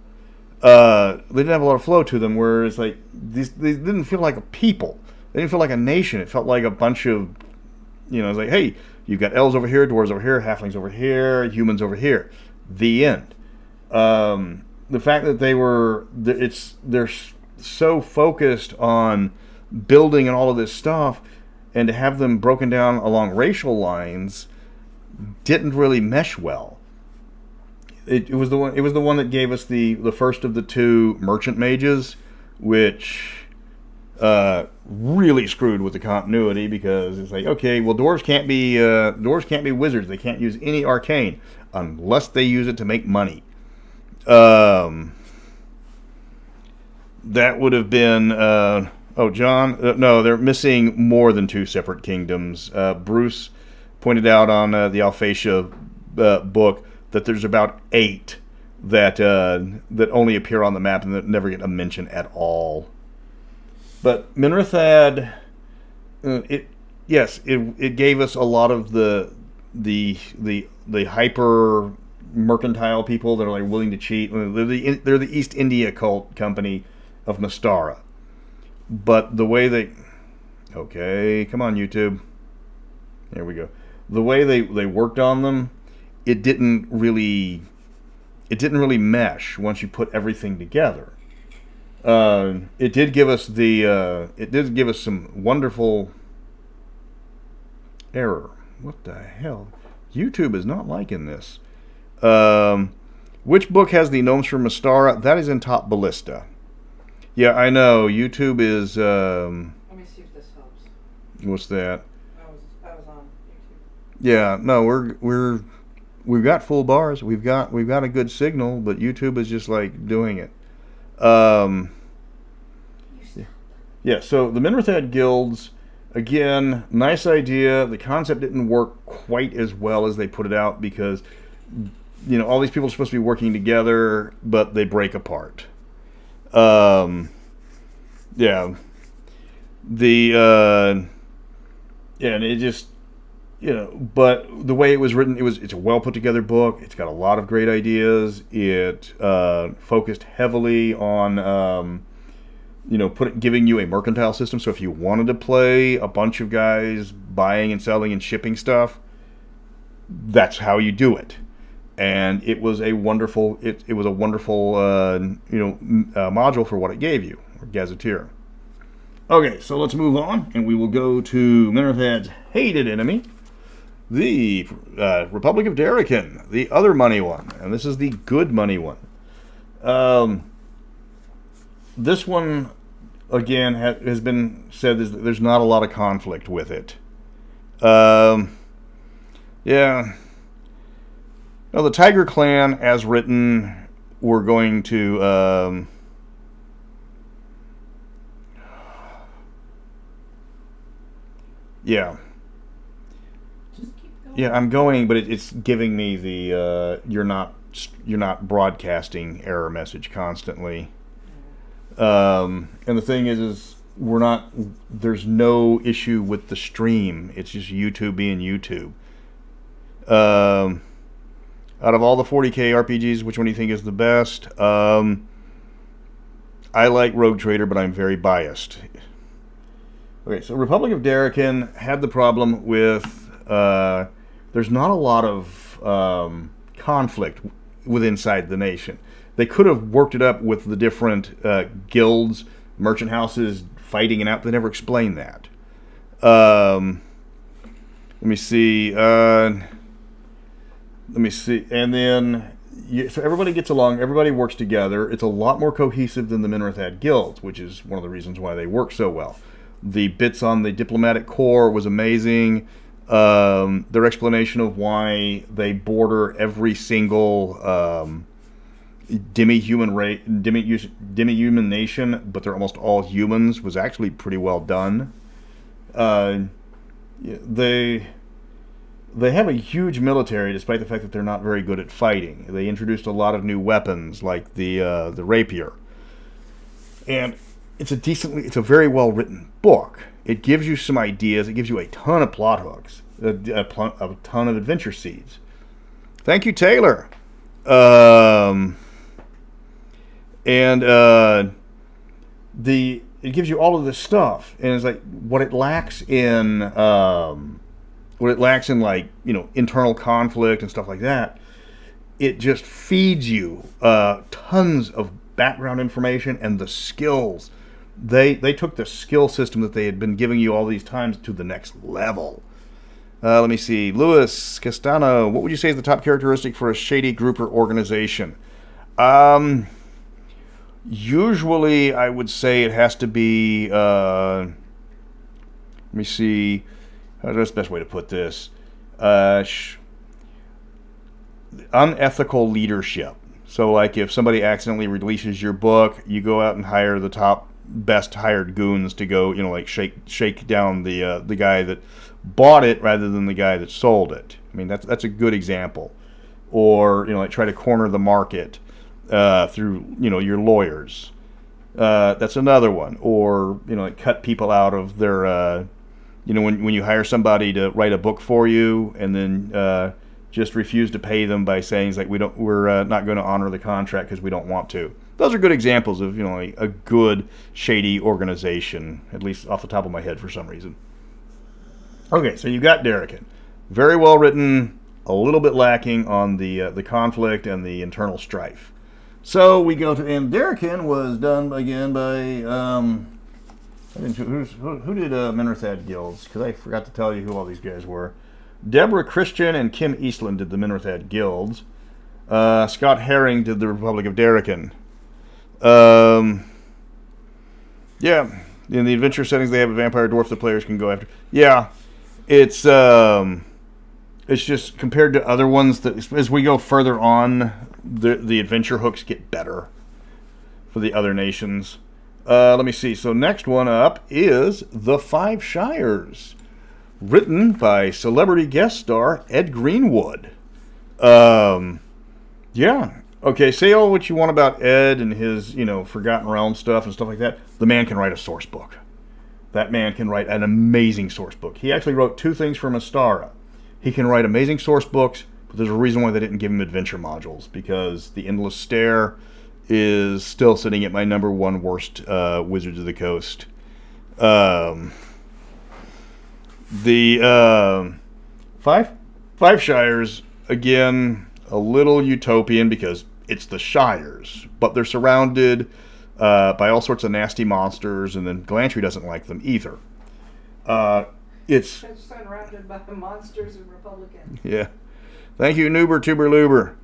They didn't have a lot of flow to them, where it's like they didn't feel like a people. They didn't feel like a nation. It felt like a bunch of, it's like, hey, you've got elves over here, dwarves over here, halflings over here, humans over here. The end. The fact that they're so focused on building and all of this stuff, and to have them broken down along racial lines didn't really mesh well. It was the one that gave us the first of the two merchant mages, which really screwed with the continuity, because it's like, okay, well, dwarves can't be wizards. They can't use any arcane unless they use it to make money. That would have been John. No, they're missing more than two separate kingdoms. Bruce pointed out on the Alphatia book that there's about 8 that only appear on the map and that never get a mention at all. But Minorthad, it gave us a lot of the hyper mercantile people that are like willing to cheat. They're the East India cult company of Mystara. But the way okay, come on, YouTube. There we go. The way they worked on them, it didn't really mesh once you put everything together. It did give us some wonderful error. What the hell? YouTube is not liking this. Which book has the gnomes from Mystara? That is in Top Ballista. Yeah, I know. YouTube is. Let me see if this helps. What's that? I was on YouTube. Yeah, no, we've got full bars. We've got a good signal, but YouTube is just like doing it. Yeah. So the Minorthad guilds, again, nice idea. The concept didn't work quite as well as they put it out, because all these people are supposed to be working together, but they break apart. And it just, but the way it was written, it's a well put together book. It's got a lot of great ideas. It focused heavily on, giving you a mercantile system. So if you wanted to play a bunch of guys buying and selling and shipping stuff, that's how you do it. And it was a wonderful, module for what it gave you, or gazetteer. Okay, so let's move on, and we will go to Minorthad's hated enemy, the Republic of Derricken, the other money one, and this is the good money one. This one, again, has been said there's not a lot of conflict with it. Well, the Tiger Clan, as written, we're going to. Yeah. Just keep going. Yeah, I'm going, but it's giving me the you're not broadcasting error message constantly. And the thing is there's no issue with the stream. It's just YouTube being YouTube. Out of all the 40k RPGs, which one do you think is the best? I like Rogue Trader, but I'm very biased. Okay, so Republic of Derricken had the problem with there's not a lot of conflict inside the nation. They could have worked it up with the different guilds, merchant houses fighting it out. They never explained that. Let me see. And then, so everybody gets along, everybody works together. It's a lot more cohesive than the Minrathad guilds, which is one of the reasons why they work so well. The bits on the diplomatic corps was amazing. Their explanation of why they border every single demi-human nation, but they're almost all humans, was actually pretty well done. They have a huge military, despite the fact that they're not very good at fighting. They introduced a lot of new weapons, like the rapier, and it's a very well written book. It gives you some ideas. It gives you a ton of plot hooks, a ton of adventure seeds. Thank you, Taylor. It gives you all of this stuff, and it's like what it lacks in like, internal conflict and stuff like that. It just feeds you tons of background information and the skills. They took the skill system that they had been giving you all these times to the next level. Let me see. Louis Castano, what would you say is the top characteristic for a shady group or organization? Usually, I would say it has to be. Let me see. That's the best way to put this. Unethical leadership. So, like, if somebody accidentally releases your book, you go out and hire the top, best hired goons to go, shake down the guy that bought it rather than the guy that sold it. I mean, that's a good example. Or, try to corner the market through, your lawyers. That's another one. Or, cut people out of their, when you hire somebody to write a book for you and then just refuse to pay them by saying, we're not going to honor the contract because we don't want to. Those are good examples of, a good shady organization, at least off the top of my head for some reason. Okay, so you got Derricken. Very well written, a little bit lacking on the conflict and the internal strife. So we go to, and Derricken was done again by, who did Minrathad Guilds? Because I forgot to tell you who all these guys were. Deborah Christian and Kim Eastland did the Minrathad Guilds. Scott Herring did the Republic of Derricken. Yeah, in the adventure settings, they have a vampire dwarf the players can go after. Yeah, it's just compared to other ones that as we go further on, the adventure hooks get better for the other nations. Let me see. So next one up is The Five Shires, written by celebrity guest star Ed Greenwood. Yeah. Okay, say all what you want about Ed and his, Forgotten Realm stuff and stuff like that. The man can write a source book. That man can write an amazing source book. He actually wrote 2 things for Mystara. He can write amazing source books, but there's a reason why they didn't give him adventure modules, because The Endless Stare is still sitting at my number 1 worst Wizards of the Coast. The Five Shires, again, a little utopian because it's the Shires, but they're surrounded by all sorts of nasty monsters, and then Galantry doesn't like them either. It's surrounded by monsters and Republicans. Yeah. Thank you, Nuber Tuber Luber.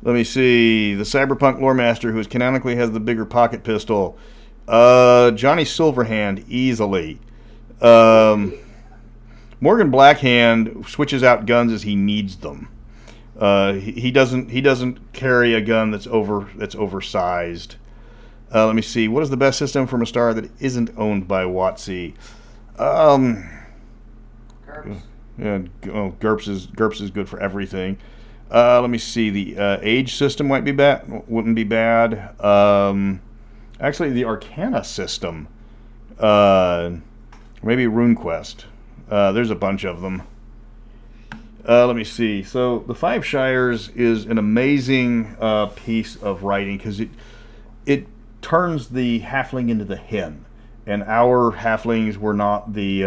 Let me see. The Cyberpunk Lore Master, who canonically has the bigger pocket pistol. Johnny Silverhand, easily. Morgan Blackhand switches out guns as he needs them. He doesn't carry a gun that's oversized. Let me see. What is the best system for Mystara that isn't owned by WotC? GURPS. Yeah. GURPS is good for everything. Let me see. The age system wouldn't be bad. Actually, the Arcana system, uh, maybe RuneQuest. There's a bunch of them. Let me see. So the Five Shires is an amazing piece of writing because it turns the halfling into the hen, and our halflings were not the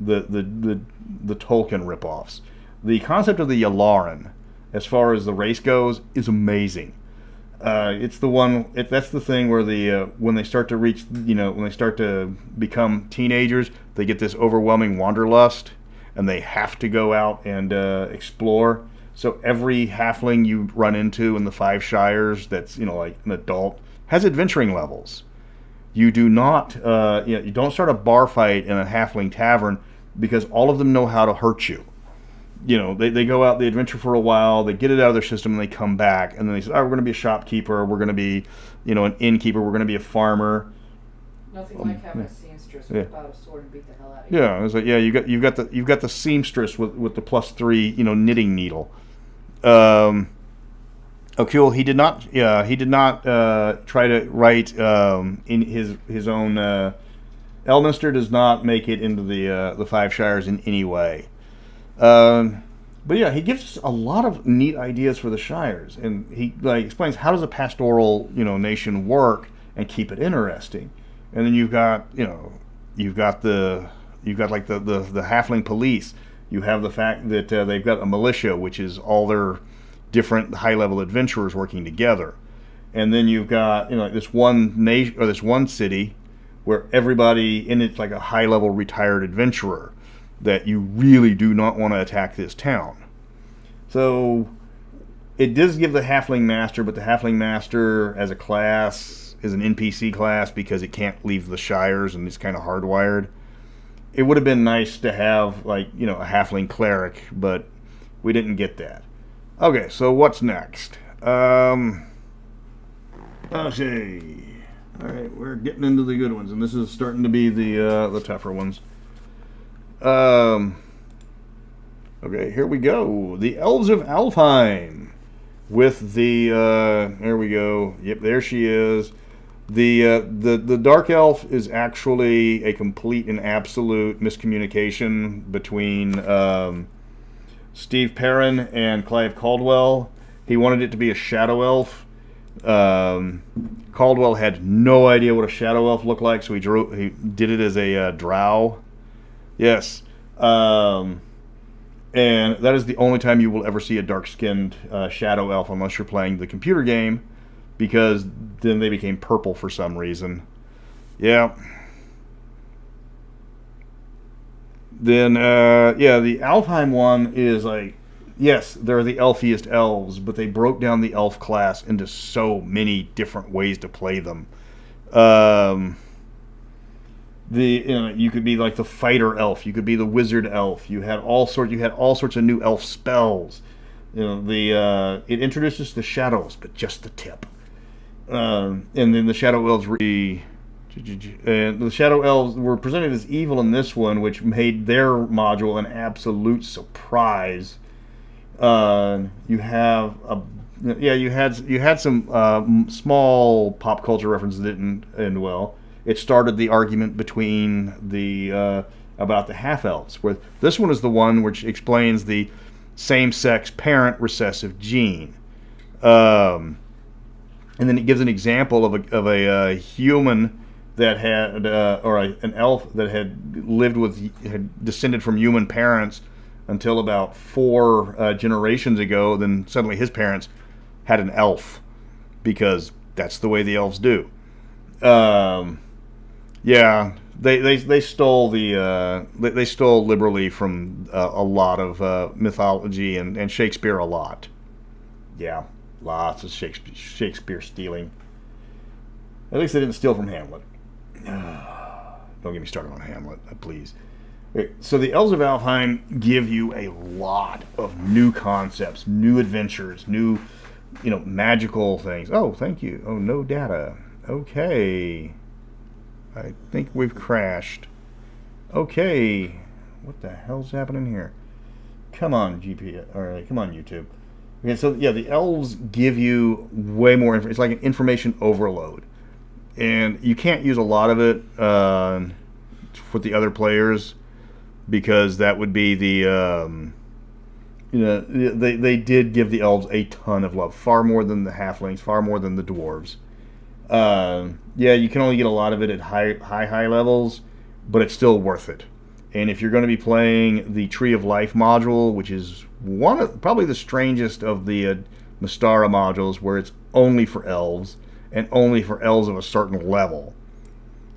Tolkien ripoffs. The concept of the Yalaran, as far as the race goes, is amazing. It's the one. That's the thing where when they start to reach, when they start to become teenagers, they get this overwhelming wanderlust, and they have to go out and explore. So every halfling you run into in the Five Shires, that's like an adult, has adventuring levels. You do not, you don't start a bar fight in a halfling tavern because all of them know how to hurt you. They go out, they adventure for a while, they get it out of their system, and they come back, and then they say, "Oh, we're going to be a shopkeeper, we're going to be, an innkeeper, we're going to be a farmer." Nothing like having a seamstress without a sword and beat the hell out of you. Yeah, it's like you've got the seamstress with the +3 knitting needle. Oh, cool. He did not try to write in his own. Elminster does not make it into the Five Shires in any way. But yeah, he gives us a lot of neat ideas for the Shires, and he explains how does a pastoral nation work and keep it interesting. And then you've got the halfling police. You have the fact that they've got a militia, which is all their different high-level adventurers working together. And then you've got this one nation or this one city where everybody in it's like a high-level retired adventurer that you really do not want to attack this town. So it does give the halfling master, but the halfling master as a class is an NPC class because it can't leave the Shires and it's kind of hardwired. It would have been nice to have a halfling cleric, but we didn't get that. Okay, so what's next? Let's see. All right, we're getting into the good ones, and this is starting to be the tougher ones. Okay, here we go. The Elves of Alpine with the there we go. Yep, there she is. The Dark Elf is actually a complete and absolute miscommunication between Steve Perrin and Clive Caldwell. He wanted it to be a Shadow Elf. Caldwell had no idea what a Shadow Elf looked like, so he did it as a drow. Yes. And that is the only time you will ever see a dark-skinned Shadow Elf unless you're playing the computer game, because then they became purple for some reason. Yeah. Then, the Alfheim one is yes, they're the elfiest elves, but they broke down the elf class into so many different ways to play them. You could be like the fighter elf, you could be the wizard elf. You had all sorts of new elf spells. It introduces the shadows, but just the tip. And then the shadow elves the shadow elves were presented as evil in this one, which made their module an absolute surprise. You had some small pop culture references that didn't end well. It started the argument between about the half elves, where this one is the one which explains the same-sex parent recessive gene. And then it gives an example of a human that had, an elf that had descended from human parents until about 4 generations ago. Then suddenly his parents had an elf, because that's the way the elves do. They stole they stole liberally from a lot of mythology and Shakespeare a lot. Yeah, lots of Shakespeare stealing. At least they didn't steal from Hamlet. Don't get me started on Hamlet, please. Okay, so the Elves of Alpine give you a lot of new concepts, new adventures, new, magical things. Oh, thank you. Oh, no data. Okay. I think we've crashed. Okay. What the hell's happening here? Come on, GPS. All right, come on, YouTube. Okay, so yeah, the elves give you way more information. It's like an information overload. and you can't use a lot of it with the other players because that would be the they did give the elves a ton of love, far more than the halflings, far more than the dwarves. Yeah, you can only get a lot of it at high levels, but it's still worth it. And if you're going to be playing the Tree of Life module, which is probably the strangest of the Mystara modules, where it's only for elves and only for elves of a certain level,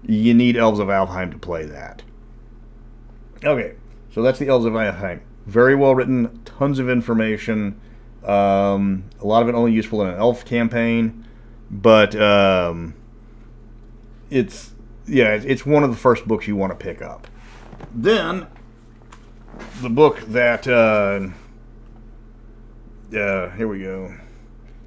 you need Elves of Alpine to play that. Okay, so that's the Elves of Alpine. Very well written, tons of information. A lot of it only useful in an elf campaign, but it's one of the first books you want to pick up. Then the book that here we go,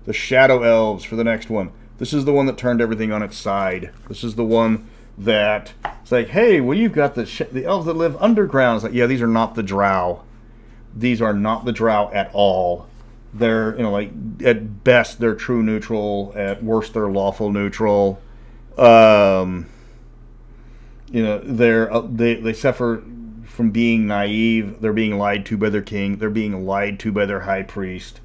the Shadow Elves for the next one. This is the one that turned everything on its side. This is the one that it's like, hey, well, you've got the elves that live underground. It's like, yeah, these are not the drow. These are not the drow at all. They're, like, at best they're true neutral. At worst they're lawful neutral. They suffer from being naive. They're being lied to by their king. They're being lied to by their high priest.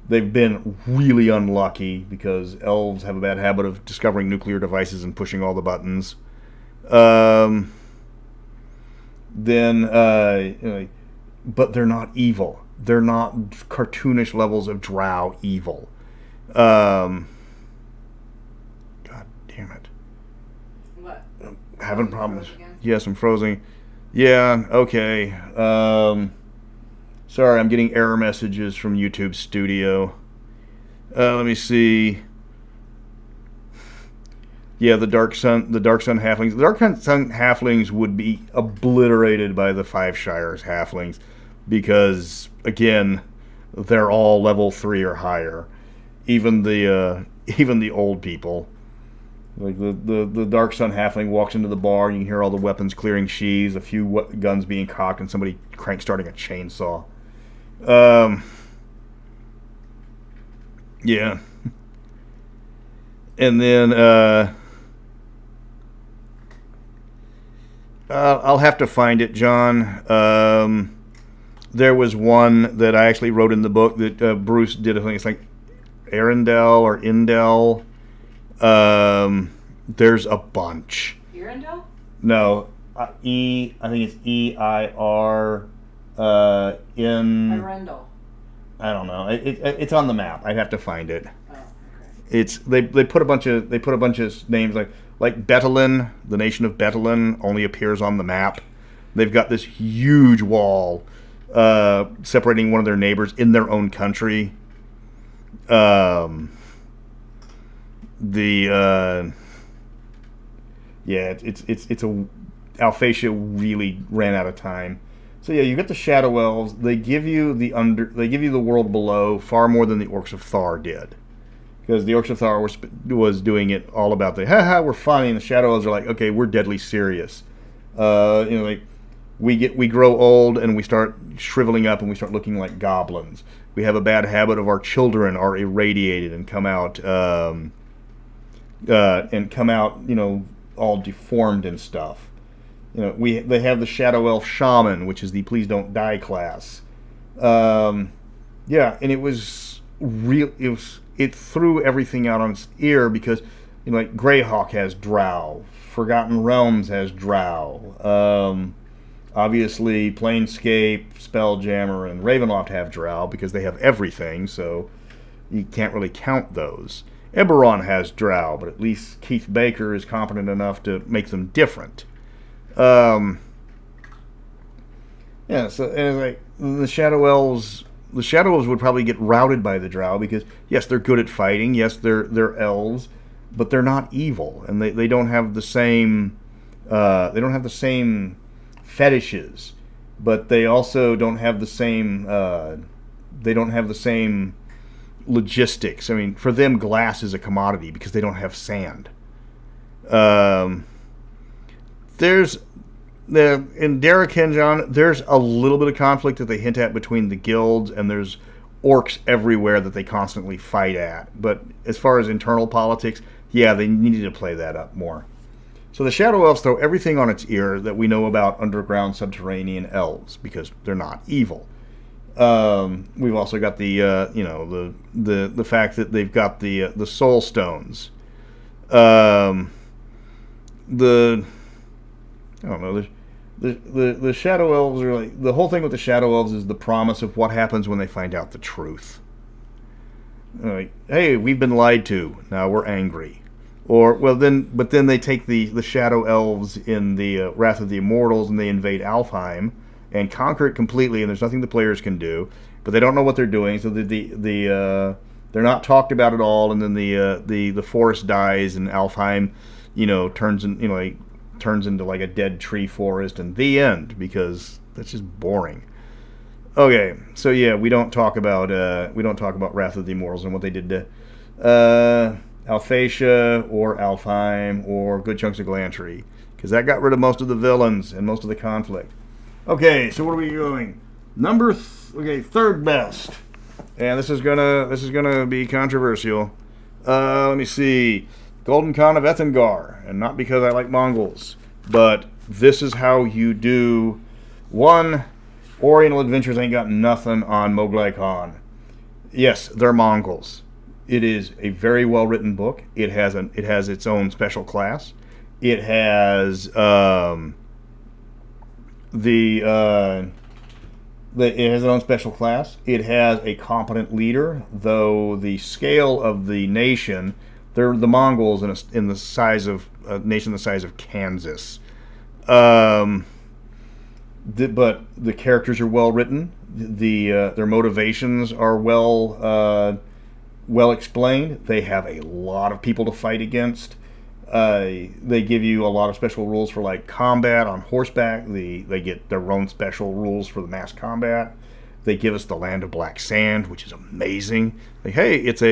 They've been really unlucky because elves have a bad habit of discovering nuclear devices and pushing all the buttons. But they're not evil. They're not cartoonish levels of drow evil. God damn it. What? Having problems. Yes, I'm frozen. Yeah, okay. Sorry, I'm getting error messages from YouTube Studio. Let me see. Yeah, the Dark Sun halflings. The Dark Sun halflings would be obliterated by the Five Shires halflings because, again, they're all level 3 or higher. Even the old people. Like the Dark Sun halfling walks into the bar, and you can hear all the weapons clearing sheaths, a few guns being cocked, and somebody starting a chainsaw. Yeah. And then I'll have to find it, John. There was one that I actually wrote in the book that Bruce did. I think it's like Arendelle or Indel. There's a bunch. Arendelle? No, I think it's EIR. Arendelle. I don't know. It's on the map. I'd have to find it. Oh, okay. It's they put a bunch of names like Betalin. The nation of Betalin only appears on the map. They've got this huge wall separating one of their neighbors in their own country. It's a Alphacia really ran out of time. So yeah, you get the Shadow Elves. They give you the world below far more than the Orcs of Thar did, because the Orcs of Thar was doing it all about we're funny, and the Shadow Elves are like, okay, we're deadly serious. We grow old and we start shriveling up and we start looking like goblins. We have a bad habit of our children are irradiated and come out all deformed and stuff. They have the Shadow Elf Shaman, which is the Please Don't Die class. And it was real. It threw everything out on its ear because, like Greyhawk has Drow, Forgotten Realms has Drow. Obviously, Planescape, Spelljammer, and Ravenloft have Drow because they have everything, so you can't really count those. Eberron has Drow, but at least Keith Baker is competent enough to make them different. So it's like the Shadow Elves would probably get routed by the Drow because yes, they're good at fighting. Yes, they're elves, but they're not evil, and they don't have the same fetishes, but they also don't have the same logistics. I mean, for them, glass is a commodity because they don't have sand. In Derricken, John, there's a little bit of conflict that they hint at between the guilds, and there's orcs everywhere that they constantly fight at. But as far as internal politics, yeah, they needed to play that up more. So the Shadow Elves throw everything on its ear that we know about underground subterranean elves, because they're not evil. We've also got the the fact that they've got the soul stones. The I don't know. The Shadow Elves are like, the whole thing with the Shadow Elves is the promise of what happens when they find out the truth. Like, hey, we've been lied to. Now we're angry. But then they take the Shadow Elves in the Wrath of the Immortals and they invade Alfheim and conquer it completely, and there's nothing the players can do. But they don't know what they're doing, so they're not talked about at all. And then the forest dies, and Alfheim, turns into like a dead tree forest, and the end, because that's just boring. Okay, so yeah, we don't talk about Wrath of the Immortals and what they did to Alphatia or Alfheim or good chunks of Glantry, because that got rid of most of the villains and most of the conflict. Okay, so what are we doing? Third best, and this is gonna be controversial. Let me see. Golden Khan of Ethengar, and not because I like Mongols, but this is how you do. One, Oriental Adventures ain't got nothing on Moglai Khan. Yes, they're Mongols. It is a very well written book. It has its own special class. It has it has its own special class. It has a competent leader, though the scale of the nation. They're the Mongols in the size of a nation the size of Kansas. But the characters are well written. Their motivations are well explained. They have a lot of people to fight against. They give you a lot of special rules for like combat on horseback. They get their own special rules for the mass combat. They give us the Land of Black Sand, which is amazing. Like, hey, it's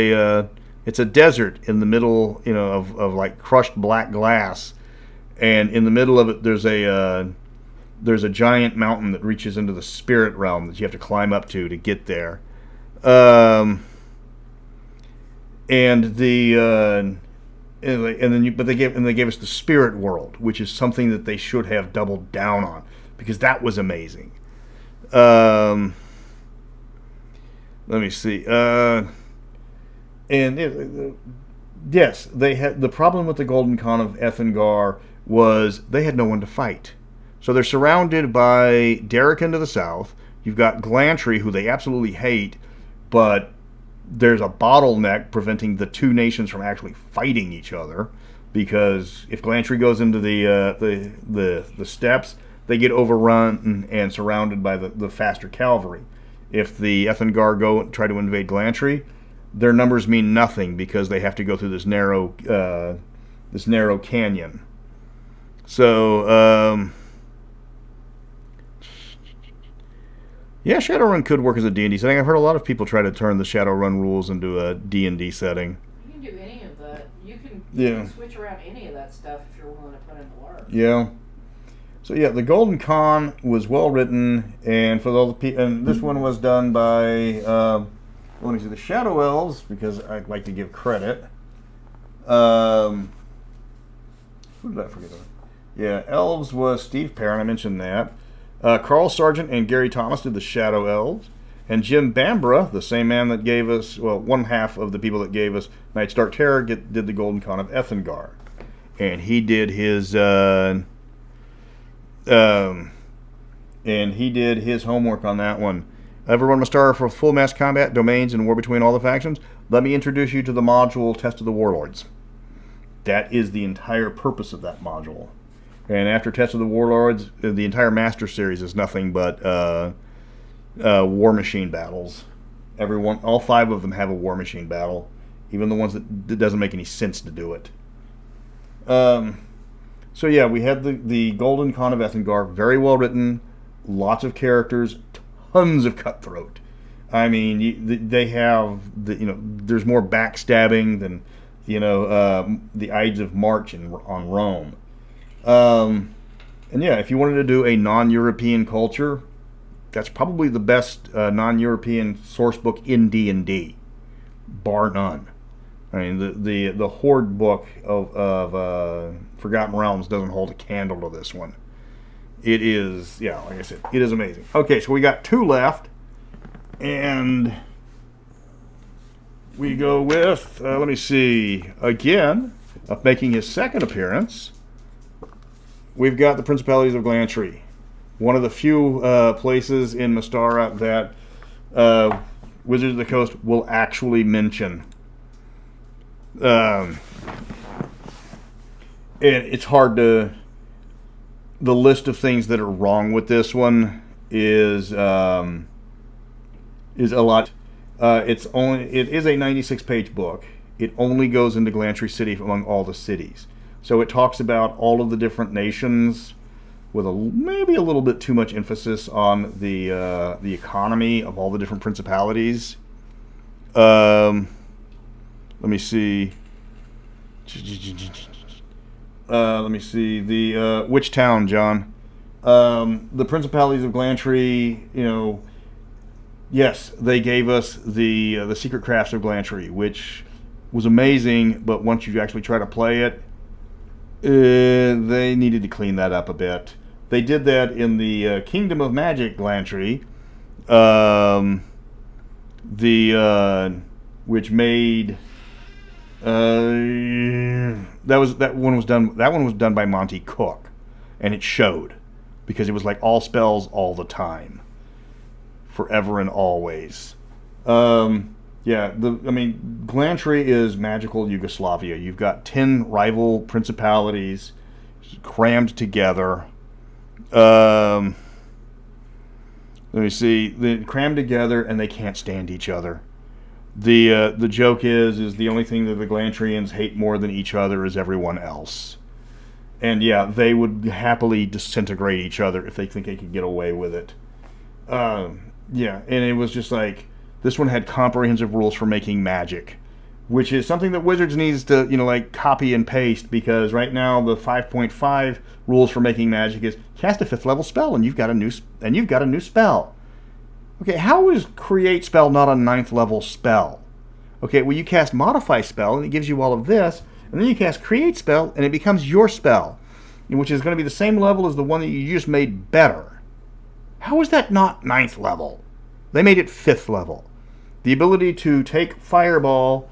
a desert in the middle, of like crushed black glass, and in the middle of it, there's a giant mountain that reaches into the spirit realm that you have to climb up to get there. But they gave us the spirit world, which is something that they should have doubled down on, because that was amazing. Let me see. Yes, they had the problem with the Golden Khan of Ethengar was they had no one to fight. So they're surrounded by Derricken to the south. You've got Glantry, who they absolutely hate, but there's a bottleneck preventing the two nations from actually fighting each other, because if Glantry goes into the steppes, they get overrun and surrounded by the faster cavalry. If the Ethengar go try to invade Glantry, their numbers mean nothing because they have to go through this narrow canyon. So, yeah, Shadowrun could work as a D&D setting. I've heard a lot of people try to turn the Shadowrun rules into a D&D setting. You can do any of that. You can switch around any of that stuff if you're willing to put in the work. Yeah. So yeah, the Golden Khan was well written, and for all the people, and this one was done by let me see, the Shadow Elves, because I'd like to give credit. Who did I forget? Yeah, Elves was Steve Perrin. I mentioned that. Carl Sargent and Gary Thomas did the Shadow Elves, and Jim Bambra, the same man that gave us, one half of the people that gave us Night's Dark Terror, did the Golden Khan of Ethengar, and he did his homework on that one. Ever run Mystara for full mass combat, domains, and war between all the factions? Let me introduce you to the module Test of the Warlords. That is the entire purpose of that module. And after Test of the Warlords, the entire Master Series is nothing but war machine battles. All 5 of them have a war machine battle, even the ones that doesn't make any sense to do it. So yeah, we had the Golden Khan of Ethengar, very well written, lots of characters, tons of cutthroat. I mean, they have there's more backstabbing than the Ides of March on Rome. And yeah, if you wanted to do a non-European culture, that's probably the best non-European source book in D&D, bar none. I mean, the Horde book of Forgotten Realms doesn't hold a candle to this one. It is, yeah, like I said, it is amazing. Okay, so we got 2 left, and we go with, let me see, again, making his second appearance, we've got the Principalities of Glantry. One of the few places in Mystara that Wizards of the Coast will actually mention. And it's hard to... The list of things that are wrong with this one is a lot. It is a 96-page book. It only goes into Glantry City among all the cities. So it talks about all of the different nations with maybe a little bit too much emphasis on the economy of all the different principalities. Let me see. Which town, John? The Principalities of Glantry, yes, they gave us the Secret Crafts of Glantry, which was amazing, but once you actually try to play it, they needed to clean that up a bit. They did that in the Kingdom of Magic Glantry, which made... that one was done by Monty Cook, and it showed because it was like all spells all the time, forever and always. Glantry is magical Yugoslavia. You've got 10 rival principalities crammed together. Let me see. They're crammed together and they can't stand each other. The joke is the only thing that the Glantrians hate more than each other is everyone else. And yeah, they would happily disintegrate each other if they think they could get away with it. And it was just like, this one had comprehensive rules for making magic, which is something that Wizards needs to, copy and paste, because right now the 5.5 rules for making magic is cast a 5th level spell and you've got a new spell. Okay, how is Create Spell not a 9th level spell? Okay, well, you cast Modify Spell and it gives you all of this, and then you cast Create Spell and it becomes your spell, which is going to be the same level as the one that you just made better. How is that not 9th level? They made it 5th level. The ability to take Fireball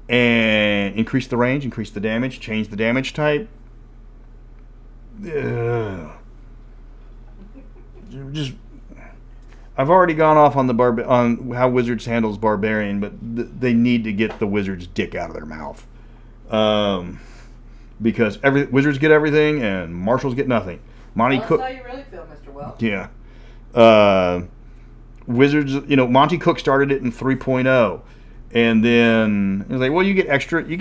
and increase the range, increase the damage, change the damage type. I've already gone off on on how Wizards handles Barbarian, but they need to get the Wizards' dick out of their mouth. Because Wizards get everything and Marshals get nothing. That's how you really feel, Mr. Welch. Yeah. Wizards, Monty Cook started it in 3.0, and then it was like, well, you get extra, here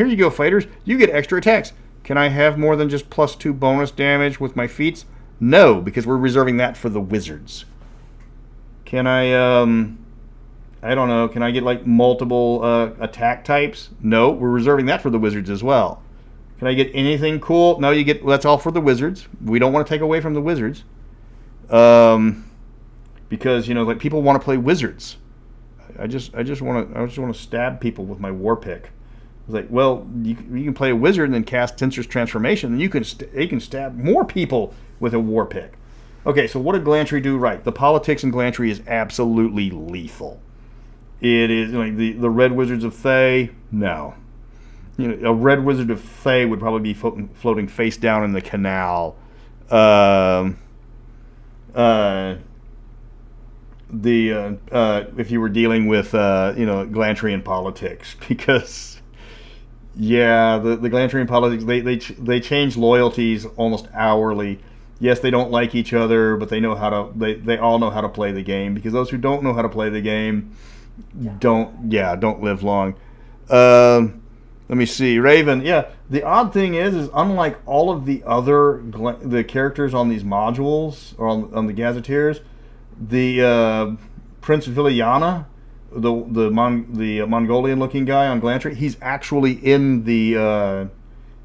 you go, fighters, you get extra attacks. Can I have more than just +2 bonus damage with my feats? No, because we're reserving that for the Wizards. Can I don't know, can I get multiple attack types? No, we're reserving that for the Wizards as well. Can I get anything cool? No, that's all for the Wizards. We don't want to take away from the Wizards. Because people want to play Wizards. I just want to stab people with my war pick. It's like, well, you can play a Wizard and then cast Tensor's Transformation, and you can stab more people with a war pick. Okay, so what did Glantry do right? The politics in Glantry is absolutely lethal. It is the Red Wizards of Thay. No, a Red Wizard of Thay would probably be floating face down in the canal. If you were dealing with Glantrian politics, because the Glantrian politics, they change loyalties almost hourly. Yes, they don't like each other, but they all know how to play the game, because those who don't know how to play the game don't live long. Let me see, Raven. Yeah, the odd thing is unlike all of the other the characters on these modules or on the gazetteers, the Prince Viliana, the Mongolian-looking guy on Glantry, he's actually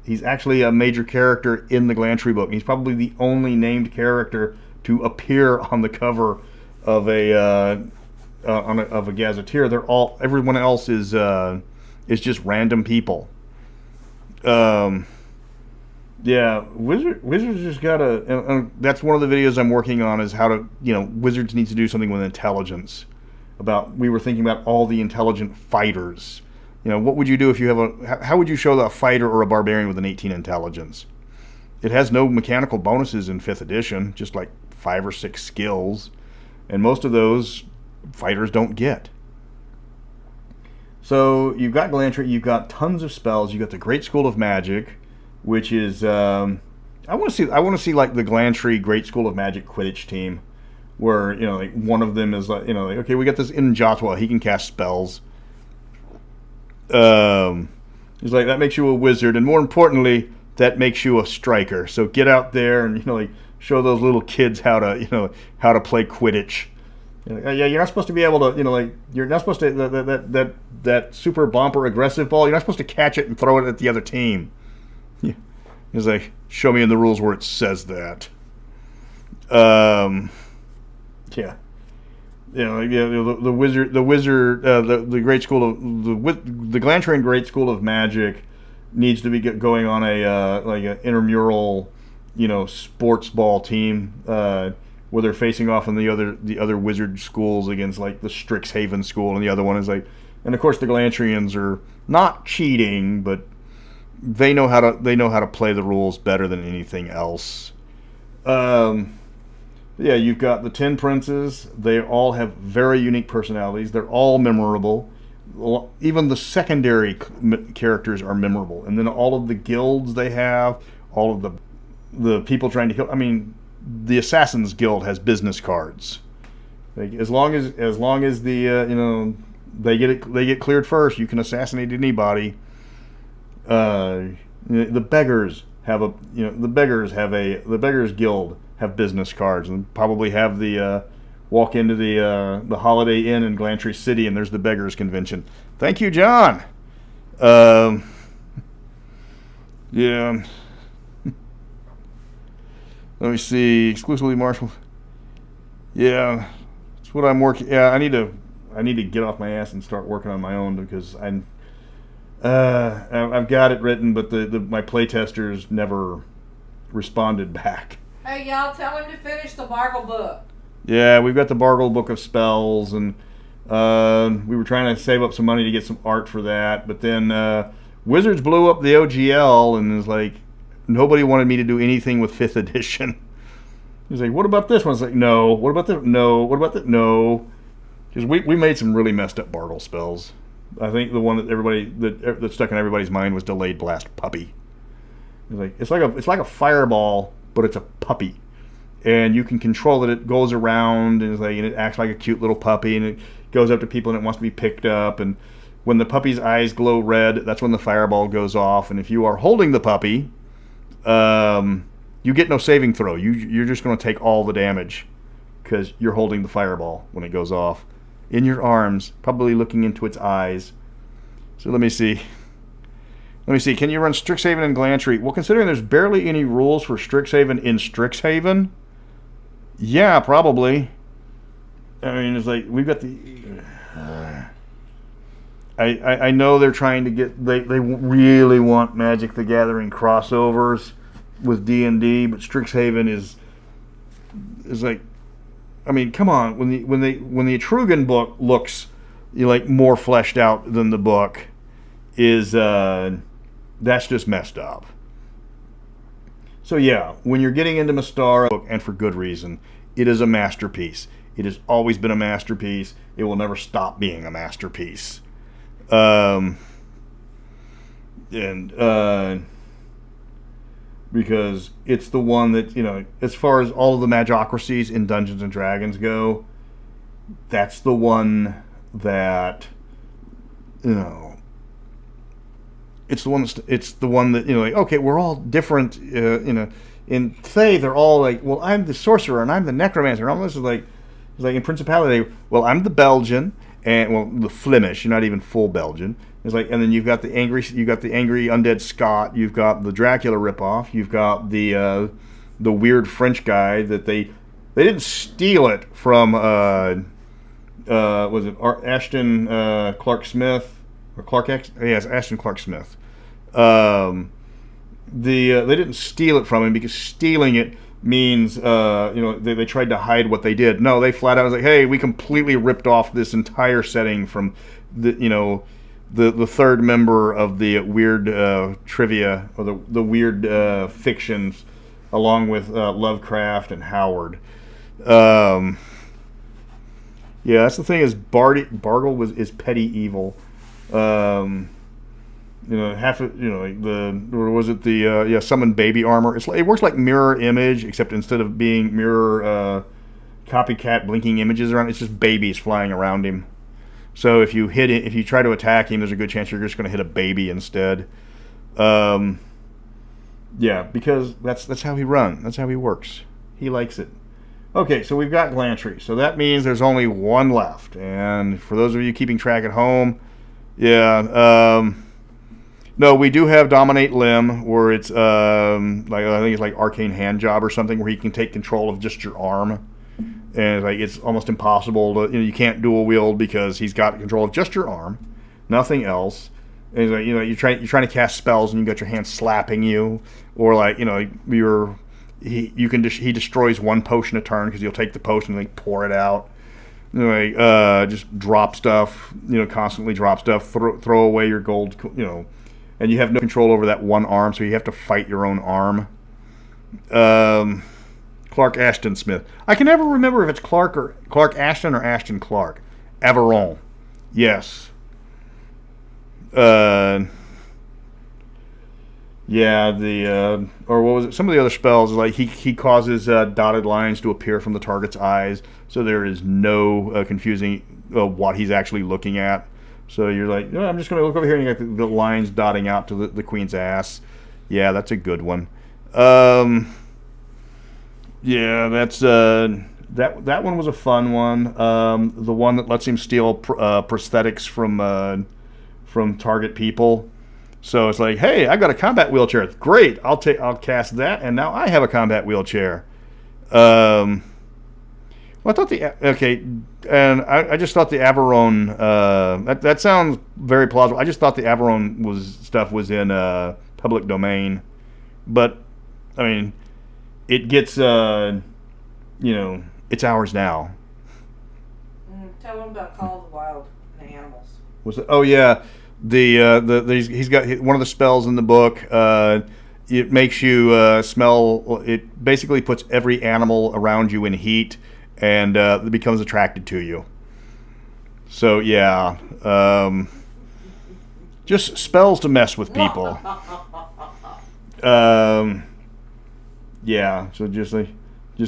he's actually a major character in the Glantry book. He's probably the only named character to appear on the cover of a gazetteer. Everyone else is just random people. Yeah, Wizards just gotta. And that's one of the videos I'm working on, is how to, Wizards needs to do something with intelligence. We were thinking about all the intelligent fighters. What would you do if you have how would you show a fighter or a barbarian with an 18 intelligence? It has no mechanical bonuses in 5th edition, just like 5 or 6 skills, and most of those fighters don't get. So you've got Glantry, you've got tons of spells, you've got the Great School of Magic, which is I want to see like the Glantry Great School of Magic Quidditch team, where like one of them is like okay, we got this Injatwa, he can cast spells. He's like, that makes you a wizard, and more importantly, that makes you a striker. So get out there and like show those little kids how to play Quidditch. Yeah, you're not supposed to be able to you're not supposed to that super bumper aggressive ball. You're not supposed to catch it and throw it at the other team. Yeah. He's like, show me in the rules where it says that. Yeah. The Great School of the Glantrian Great School of Magic needs to be going on an intramural, sports ball team where they're facing off in the other wizard schools against like the Strixhaven school, and the other one is like, and of course the Glantrians are not cheating, but they know how to play the rules better than anything else. Yeah, you've got the 10 princes. They all have very unique personalities. They're all memorable. Even the secondary characters are memorable. And then all of the guilds they have, all of the people trying to kill. I mean, the Assassins Guild has business cards. As long as the they get cleared first, you can assassinate anybody. The beggars the Beggars Guild have business cards, and probably have the walk into the Holiday Inn in Glantry City, and there's the Beggars Convention. Thank you, John. Yeah. Let me see. Exclusively Marshall. Yeah, that's what I'm working. Yeah, I need to get off my ass and start working on my own, because I've got it written, but my playtesters never responded back. Hey, y'all, tell him to finish the Bargle book. Yeah, we've got the Bargle Book of Spells, and we were trying to save up some money to get some art for that, but then Wizards blew up the OGL, and is like, nobody wanted me to do anything with 5th edition. He's like, what about this one? It's like, no. What about this? No. What about that? No. Because we made some really messed up Bargle spells. I think the one that stuck in everybody's mind was Delayed Blast Puppy. It's like a fireball, but it's a puppy, and you can control it. It goes around and it acts like a cute little puppy, and it goes up to people and it wants to be picked up. And when the puppy's eyes glow red, that's when the fireball goes off. And if you are holding the puppy, you get no saving throw. You're just going to take all the damage because you're holding the fireball when it goes off in your arms, probably looking into its eyes. So let me see. Can you run Strixhaven and Glantry? Well, considering there's barely any rules for Strixhaven in Strixhaven, yeah, probably. I mean, it's like we've got the. I know they're trying to get. They really want Magic the Gathering crossovers with D&D, but Strixhaven is like. I mean, come on. When the Etruscan book looks more fleshed out than the book is. That's just messed up. So yeah, when you're getting into Mystara, and for good reason, it is a masterpiece. It has always been a masterpiece. It will never stop being a masterpiece. Because it's the one that, as far as all of the magocracies in Dungeons and Dragons go, that's the one that, it's the one that okay, we're all different. In Thay, they're all like, well, I'm the sorcerer and I'm the necromancer. And all this is like in Principality. Well, I'm the Belgian and the Flemish. You're not even full Belgian. It's like, and then you've got the angry undead Scot. You've got the Dracula ripoff. You've got the weird French guy that they They didn't steal it from was it Ashton Clark Smith or Clark X? Yes, Ashton Clark Smith. They didn't steal it from him because stealing it means they tried to hide what they did. No, they flat out was like, hey, we completely ripped off this entire setting from the third member of the weird trivia or the weird fictions, along with Lovecraft and Howard. Yeah, that's the thing is Bargle is petty evil. Half of summon baby armor. It works like mirror image, except instead of being mirror copycat blinking images around, it's just babies flying around him. So if you try to attack him, there's a good chance you're just going to hit a baby instead. Yeah, because that's how he runs. That's how he works. He likes it. Okay, so we've got Glantry. So that means there's only one left. And for those of you keeping track at home, no, we do have Dominate Limb, where it's I think it's like Arcane Hand Job or something, where you can take control of just your arm, and it's almost impossible to you can't dual wield because he's got control of just your arm, nothing else. And you're trying to cast spells and you got your hand slapping you, or he destroys one potion a turn because you'll take the potion and pour it out. Just drop stuff, constantly drop stuff, throw away your gold, and you have no control over that one arm, so you have to fight your own arm. Clark Ashton Smith. I can never remember if it's Clark Ashton or Ashton Clark. Averon. Yes. Or what was it? Some of the other spells, like he causes dotted lines to appear from the target's eyes, so there is no confusing what he's actually looking at. So you're like, no, I'm just going to look over here, and you got the lines dotting out to the queen's ass. Yeah, that's a good one. Yeah, that's that one was a fun one. The one that lets him steal prosthetics from target people. So it's like, hey, I got a combat wheelchair. Great, I'll cast that, and now I have a combat wheelchair. Well, I just thought the Averon. That sounds very plausible. I just thought the Averon stuff was in public domain, but I mean, it gets it's ours now. Tell them about Call of the Wild and the animals. Oh yeah, he's got one of the spells in the book. It makes you smell. It basically puts every animal around you in heat, and it becomes attracted to you. So yeah, just spells to mess with people. Yeah, so just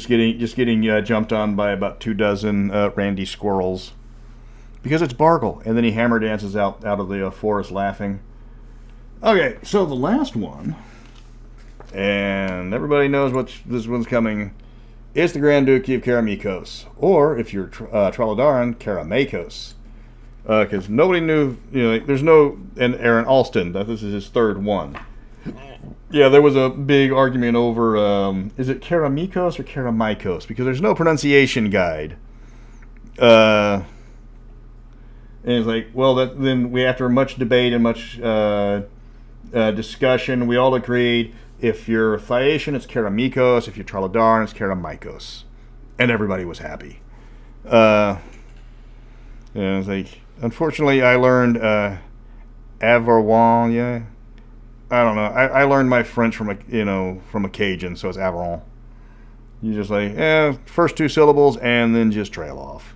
getting jumped on by about 24 randy squirrels, because it's Bargle, and then he hammer dances out of the forest laughing. Okay, so the last one, and everybody knows this one's coming. It's the Grand Duke of Karamikos, or if you're Traladaran, Karamakos, because nobody knew. There's no and Aaron Alston. That this is his third one. Yeah, there was a big argument over is it Karamikos or Karamikos, because there's no pronunciation guide. And it's like, well, then after much debate and much discussion, we all agreed. If you're Thyacian, it's Karamikos. If you're Traladaran, it's Karamikos. And everybody was happy. And it's like, unfortunately, I learned Averon, yeah. I don't know. I learned my French from a Cajun, so it's Averon. You just like, first two syllables and then just trail off.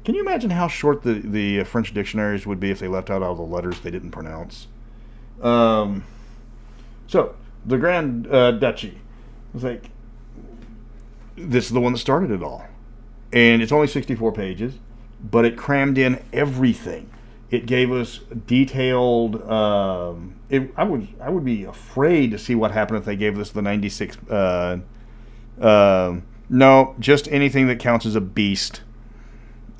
Can you imagine how short the French dictionaries would be if they left out all the letters they didn't pronounce? So, the Grand Duchy. It's like, this is the one that started it all. And it's only 64 pages, but it crammed in everything. It gave us detailed. I would be afraid to see what happened if they gave us the 96. No, just anything that counts as a beast.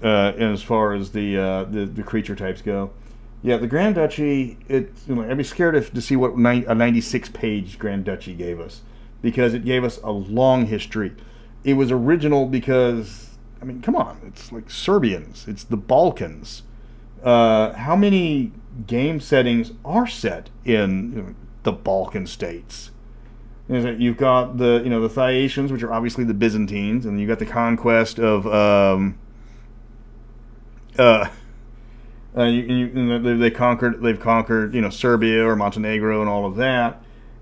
As far as the creature types go, yeah, the Grand Duchy. I'd be scared to see what a 96-page Grand Duchy gave us, because it gave us a long history. it was original because, I mean, come on, it's like Serbians, it's the Balkans. How many game settings are set in the Balkan states? You've got the the Thracians, which are obviously the Byzantines, and you've got the conquest of they've conquered Serbia or Montenegro and all of that,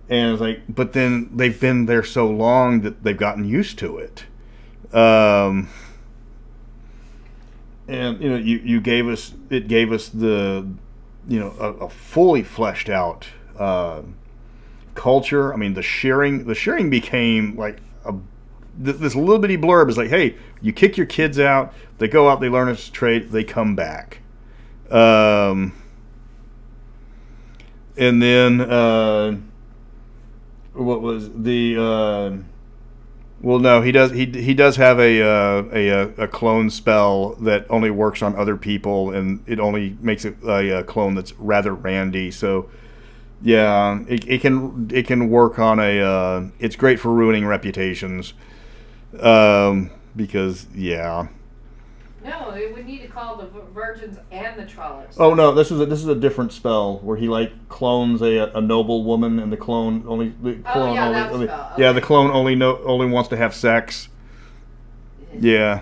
and it's like, but then they've been there so long that they've gotten used to it. And you gave us the a fully fleshed out culture. I mean, the shearing became like this little bitty blurb is like, hey, you kick your kids out, they go out, they learn a trade, they come back. And then what was the well, no, he does have a clone spell that only works on other people, and it only makes it a clone that's rather randy. So yeah, it can work on it's great for ruining reputations, because yeah. No, it would need to call the virgins and the trollocs. Oh no, this is a different spell where he like clones a noble woman, and the clone only Okay. the clone only wants to have sex. Yeah.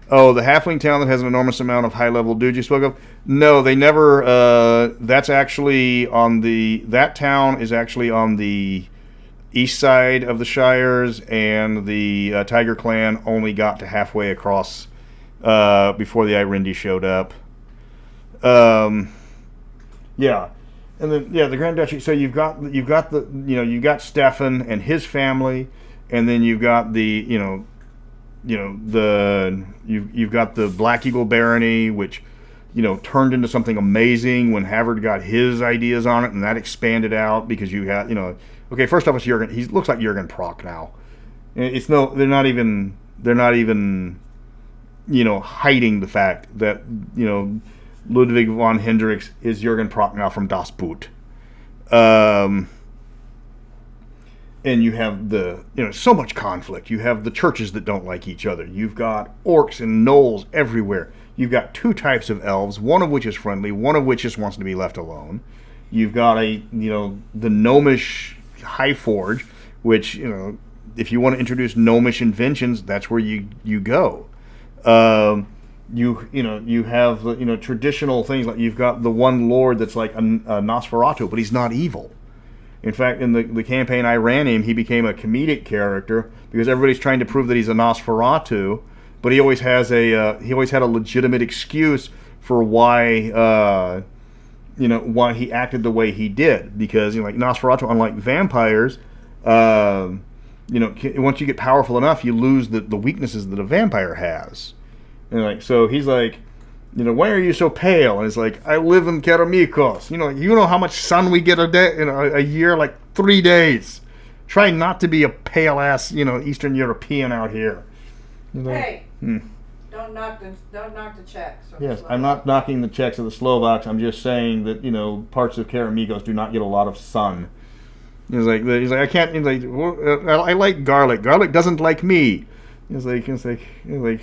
Oh, the halfling town that has an enormous amount of high level dudes you spoke of. No, they never. That's actually that town is actually on the east side of the Shires, and the Tiger Clan only got to halfway across before the My Rendy showed up. Yeah, and then the Grand Duchy. So you've got you've got Stefan and his family, and then you've got you've got the Black Eagle Barony, which turned into something amazing when Havard got his ideas on it, and that expanded out because you had okay, first off, it's Jurgen. He looks like Jurgen Prock now. They're not even hiding the fact that Ludwig von Hendricks is Jurgen Prock now from Das Boot. And you have so much conflict. You have the churches that don't like each other. You've got orcs and gnolls everywhere. You've got two types of elves, one of which is friendly, one of which just wants to be left alone. You've got the gnomish High Forge, which if you want to introduce gnomish inventions, that's where you go. You have traditional things, like you've got the one lord that's like a Nosferatu, but he's not evil. In fact, in the campaign I ran him, he became a comedic character because everybody's trying to prove that he's a Nosferatu, but he always had a legitimate excuse for why why he acted the way he did, because like Nosferatu, unlike vampires, once you get powerful enough, you lose the weaknesses that a vampire has. And so he's like, why are you so pale? And it's like, I live in Keramikos. You know how much sun we get a day, a year, like 3 days. Try not to be a pale ass, Eastern European out here. Hey, don't knock the Czechs. Yes, I'm not knocking the Czechs or the Slovaks. I'm just saying that parts of Keramikos do not get a lot of sun. He's like I can't. He's like, well, I like garlic. Garlic doesn't like me. He's like,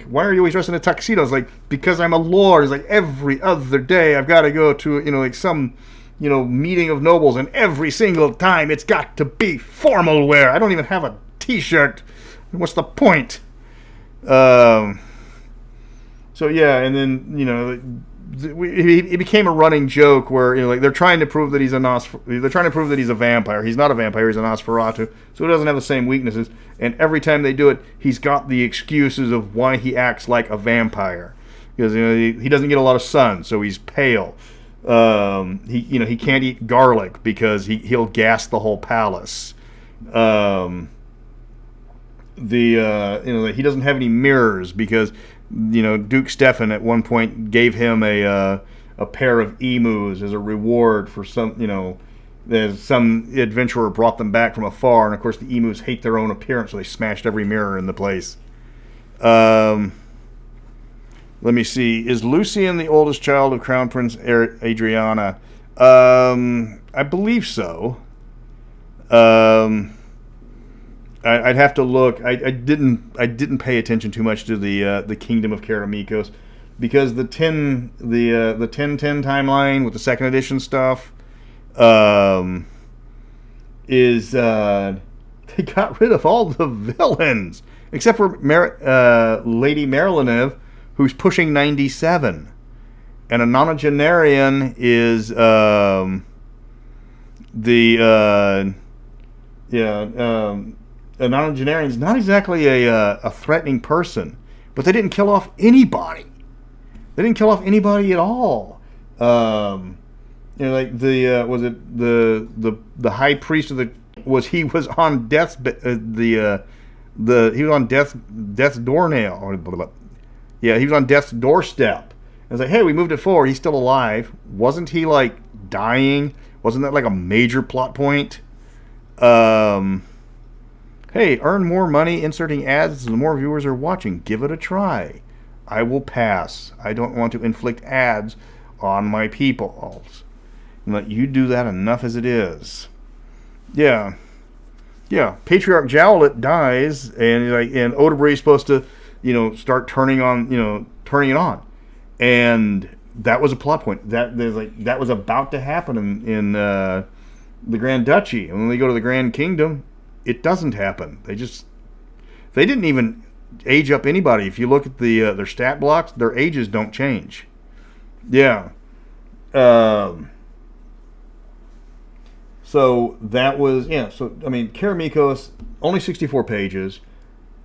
why are you always dressed in a tuxedo? It's like, because I'm a lord. It's like every other day I've got to go to some meeting of nobles, and every single time it's got to be formal wear. I don't even have a T-shirt. What's the point? So yeah, and then it became a running joke where they're trying to prove that he's a vampire. He's not a vampire. He's a Nosferatu, so he doesn't have the same weaknesses. And every time they do it, he's got the excuses of why he acts like a vampire, because he doesn't get a lot of sun, so he's pale. He can't eat garlic because he'll gas the whole palace. He doesn't have any mirrors because Duke Stefan at one point gave him a pair of emus as a reward for some adventurer brought them back from afar, and of course the emus hate their own appearance, so they smashed every mirror in the place. Let me see. Is Lucian the oldest child of Crown Prince Adriana? I believe so. I'd have to look. I didn't pay attention too much to the Kingdom of Karamikos, because the 1010 timeline with the second edition stuff is they got rid of all the villains except for Lady Merlinev, who's pushing 97, and a nonagenarian is a nonagenarian is not exactly a threatening person, but they didn't kill off anybody. They didn't kill off anybody at all. Like was it the high priest of he was on death's he was on death's doornail. Yeah, he was on death's doorstep. I was like, hey, we moved it forward. He's still alive. Wasn't he like dying? Wasn't that like a major plot point? Hey, earn more money inserting ads as the more viewers are watching. Give it a try. I will pass. I don't want to inflict ads on my people. Let you do that enough as it is. Yeah. Patriarch Jowlet dies, and Odebree is supposed to, start turning it on, and that was a plot point. That was about to happen in the Grand Duchy, and when they go to the Grand Kingdom, it doesn't happen. They didn't even age up anybody. If you look at their stat blocks, their ages don't change. Yeah. So that was, Karamikos, only 64 pages,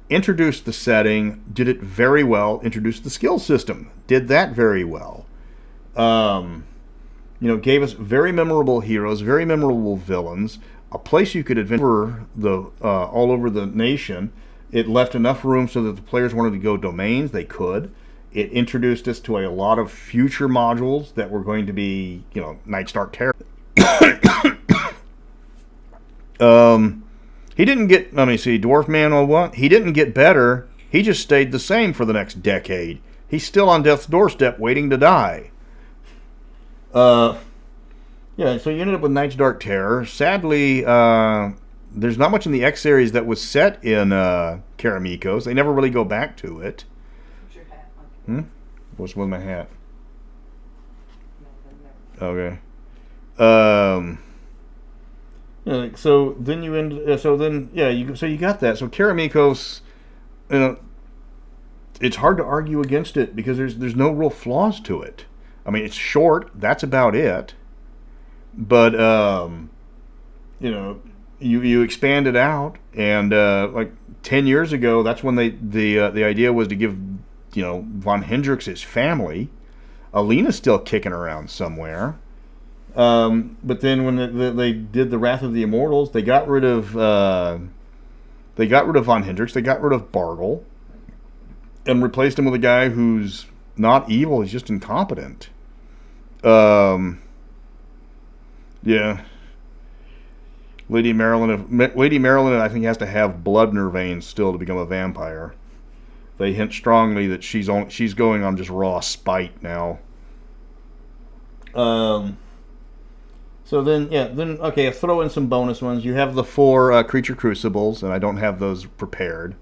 introduced the setting, did it very well, introduced the skill system, did that very well. Gave us very memorable heroes, very memorable villains, a place you could adventure all over the nation. It left enough room so that the players wanted to go domains, they could. It introduced us to a lot of future modules that were going to be, Night's Dark Terror. He didn't get, Dwarf Man 01, he didn't get better. He just stayed the same for the next decade. He's still on death's doorstep waiting to die. So you ended up with Night's Dark Terror. Sadly, there's not much in the X series that was set in Karamikos. They never really go back to it. What's your hat? What's with my hat? Okay. So then you end. You got that. So Karamikos, it's hard to argue against it because there's no real flaws to it. It's short. That's about it. But you expand it out, and like 10 years ago, that's when the idea was to give von Hendrix his family. Alina's still kicking around somewhere. But then when they did the Wrath of the Immortals, they got rid of von Hendrix, they got rid of Bargle, and replaced him with a guy who's not evil, he's just incompetent. Yeah. Lady Marilyn, I think, has to have blood in her veins still to become a vampire. They hint strongly that she's going on just raw spite now. So then, throw in some bonus ones. You have the 4 creature crucibles, and I don't have those prepared.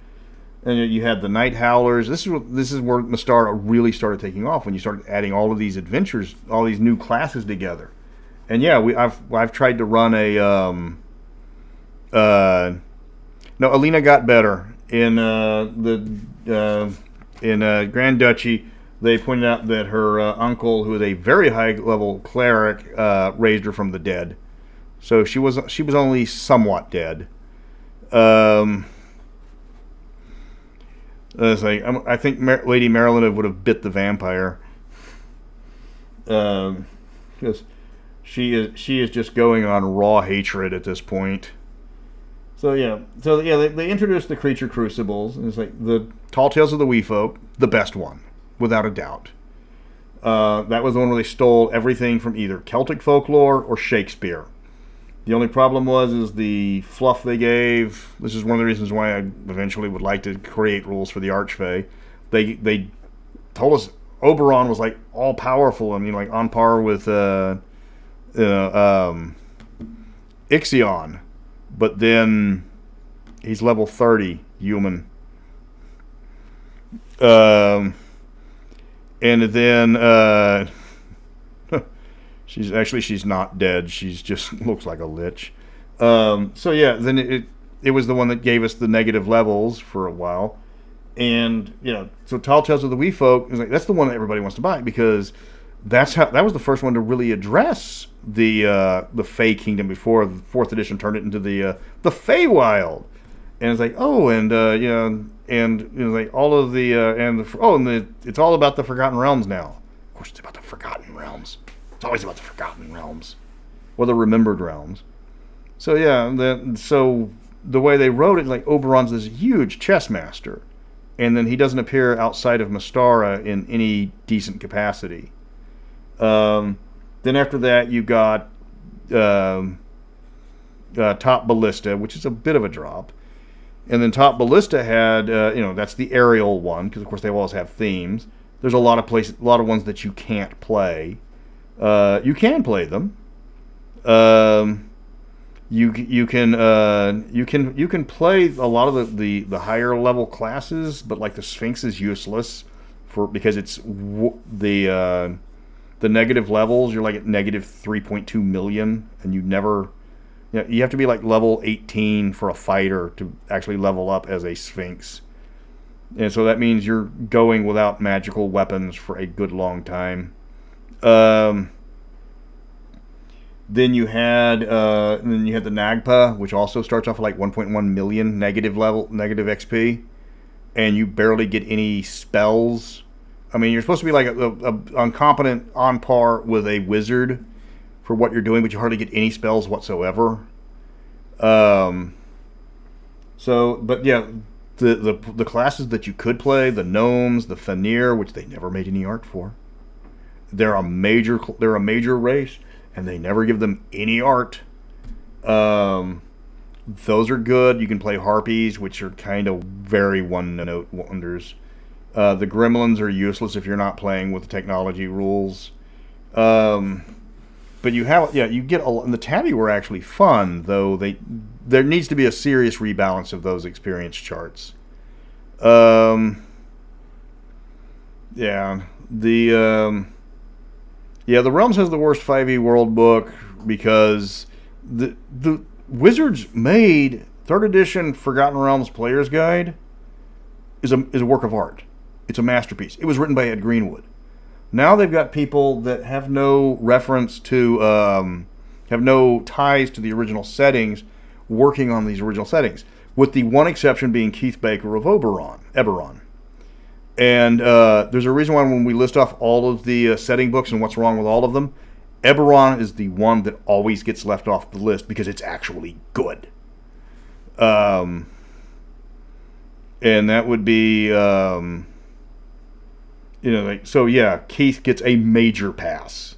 And you had the Night Howlers. This is where Mystara really started taking off, when you started adding all of these adventures, all these new classes together. And yeah, I've tried to run Alina got better in Grand Duchy. They pointed out that her uncle, who was a very high level cleric, raised her from the dead. So she was only somewhat dead. I think Lady Marilyn would have bit the vampire, because she is just going on raw hatred at this point. They introduced the creature crucibles, and it's like the Tall Tales of the Wee Folk, the best one, without a doubt. That was the one where they stole everything from either Celtic folklore or Shakespeare. The only problem is the fluff they gave. This is one of the reasons why I eventually would like to create rules for the Archfey. They told us Oberon was like all powerful. Like on par with Ixion, but then He's level 30 human. And then she's not dead. She's just looks like a lich. So yeah, then it was the one that gave us the negative levels for a while. And so Tall Tales of the Wee Folk is like, that's the one that everybody wants to buy, because that was the first one to really address the Fey Kingdom before the 4th edition turned it into the Feywild. And it's like, like all of it's all about the Forgotten Realms now. Of course, it's about the Forgotten Realms. It's always about the Forgotten Realms, or the Remembered Realms. So yeah, the way they wrote it, like Oberon's this huge chess master, and then he doesn't appear outside of Mystara in any decent capacity. Then after that, you got Top Ballista, which is a bit of a drop. And then Top Ballista had, that's the aerial one, because of course they always have themes. There's a lot of ones that you can't play. You can play them. You can play a lot of the higher level classes, but like the Sphinx is useless because it's the negative levels. You're like at negative 3.2 million, and you have to be like level 18 for a fighter to actually level up as a Sphinx. And so that means you're going without magical weapons for a good long time. Then you had the Nagpa, which also starts off at like 1.1 million negative XP, and you barely get any spells. I mean, you're supposed to be like a incompetent on par with a wizard for what you're doing, but you hardly get any spells whatsoever. But yeah, the classes that you could play, the gnomes, the Fenrir, which they never made any art for. They're a major race, and they never give them any art. Those are good. You can play harpies, which are kind of very one-note wonders. The gremlins are useless if you're not playing with the technology rules. But you get the tabby were actually fun, though there needs to be a serious rebalance of those experience charts. The Realms has the worst 5e world book because the Wizards made 3rd edition Forgotten Realms Player's Guide is a work of art. It's a masterpiece. It was written by Ed Greenwood. Now they've got people that have no reference to, have no ties to the original settings, working on these original settings, with the one exception being Keith Baker of Eberron. And there's a reason why when we list off all of the setting books and what's wrong with all of them, Eberron is the one that always gets left off the list because it's actually good. And that would be... Keith gets a major pass.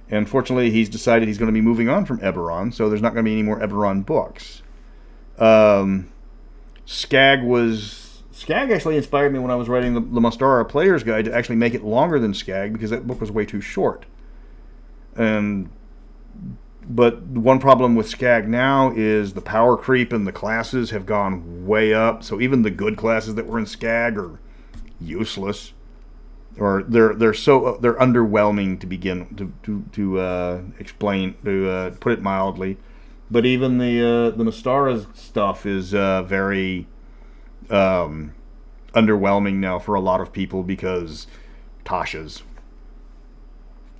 And fortunately, he's decided he's going to be moving on from Eberron, so there's not going to be any more Eberron books. Skag actually inspired me when I was writing the Mystara Player's Guide to actually make it longer than Skag, because that book was way too short. But one problem with Skag now is the power creep and the classes have gone way up, so even the good classes that were in Skag are useless. Or they're underwhelming to begin to explain, to put it mildly. But even the Mystara stuff is very underwhelming now for a lot of people because Tasha's.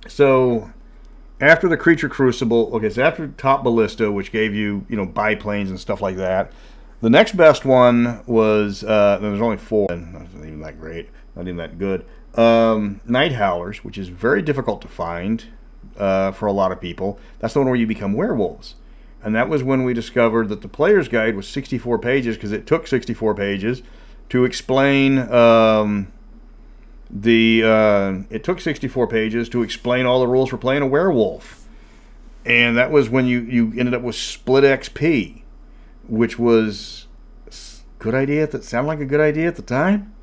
So after the Creature Crucible, so after Top Ballista, which gave you biplanes and stuff like that, the next best one was there's only 4, and not even that great, not even that good. Night Howlers, which is very difficult to find for a lot of people. That's the one where you become werewolves. And that was when we discovered that the Player's Guide was 64 pages, because it took 64 pages to explain it took 64 pages to explain all the rules for playing a werewolf. And that was when you ended up with split XP, which was a good idea. That sounded like a good idea at the time.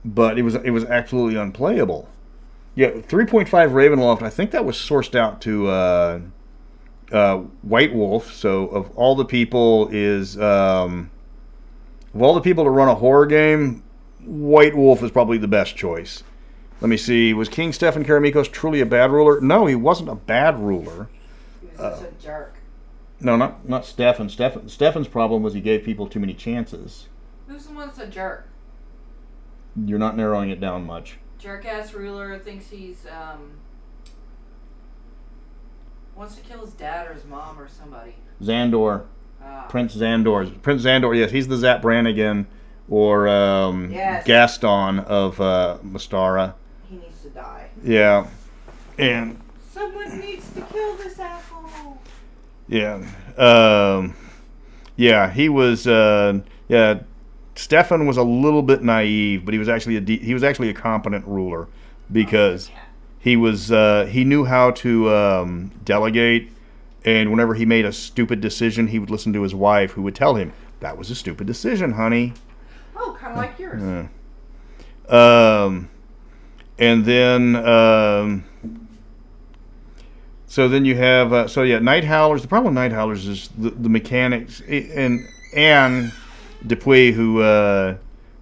But it was absolutely unplayable. Yeah, 3.5 Ravenloft, I think that was sourced out to White Wolf. So of all the people to run a horror game, White Wolf is probably the best choice. Let me see. Was King Stefan Karamikos truly a bad ruler? No, he wasn't a bad ruler. He was just a jerk. No, not Stefan. Stefan's problem was he gave people too many chances. Who's the one that's a jerk? You're not narrowing it down much. Jerk-ass ruler thinks he's, wants to kill his dad or his mom or somebody. Xandor. Prince Xandor, yes, he's the Zap Brannigan or Yes. Gaston of Mystara. He needs to die. Yeah. And Someone needs to kill this asshole. yeah. Yeah, he was Stefan was a little bit naive, but he was actually a competent ruler because he knew how to delegate, and whenever he made a stupid decision, he would listen to his wife, who would tell him, "That was a stupid decision, honey." Oh, kind of like yours. And then so then you have Night Howlers. The problem with Night Howlers is the mechanics, and Anne Dupuis, who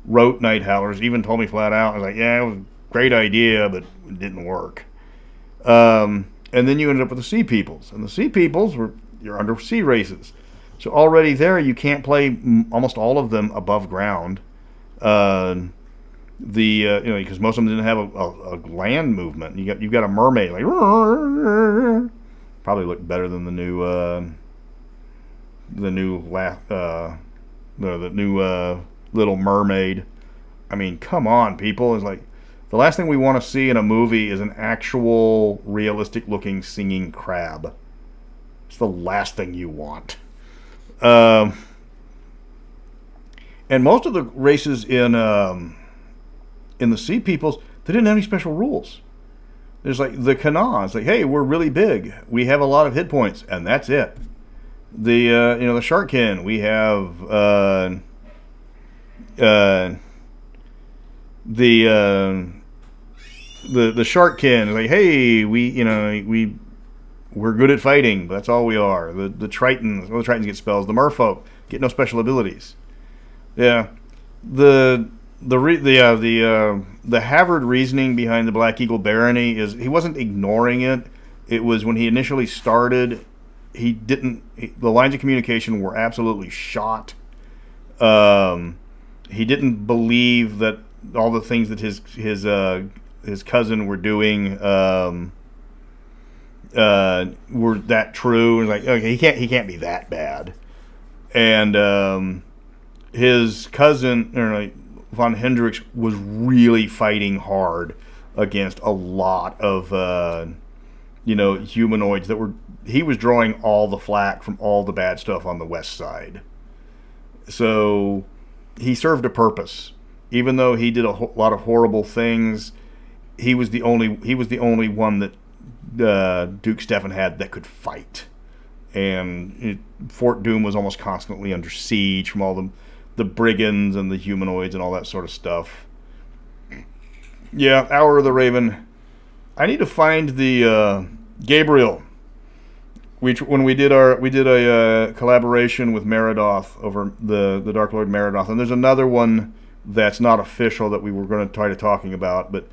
wrote Night Howlers, even told me flat out, I was like, yeah, it was a great idea, but it didn't work. And then you ended up with the Sea Peoples, and the Sea Peoples were your undersea races. So already there, you can't play almost all of them above ground. Because most of them didn't have a land movement. You've got a mermaid, like probably look better than the new Little Mermaid. I mean, come on, people! It's like the last thing we want to see in a movie is an actual realistic-looking singing crab. It's the last thing you want. And most of the races in the Sea Peoples, they didn't have any special rules. There's like the Kana. It's like, hey, we're really big. We have a lot of hit points, and that's it. The Sharkkin. We have the Sharkkin. Like, hey, we're good at fighting, but that's all we are. The Tritons. Well, the Tritons get spells. The Merfolk get no special abilities. Yeah, the Havard reasoning behind the Black Eagle Barony is he wasn't ignoring it. It was when he initially started, the lines of communication were absolutely shot. He didn't believe that all the things that his cousin were doing were that true. And like, okay, he can't be that bad. And his cousin, Von Hendricks, was really fighting hard against a lot of humanoids he was drawing all the flack from all the bad stuff on the west side. So he served a purpose. Even though he did a lot of horrible things, he was the only one that Duke Stefan had that could fight. And Fort Doom was almost constantly under siege from all the brigands and the humanoids and all that sort of stuff. Yeah, Hour of the Raven. I need to find the Gabriel. When we did a collaboration with Meridoth over the Dark Lord Meridoth, and there's another one that's not official that we were going to try to talking about, but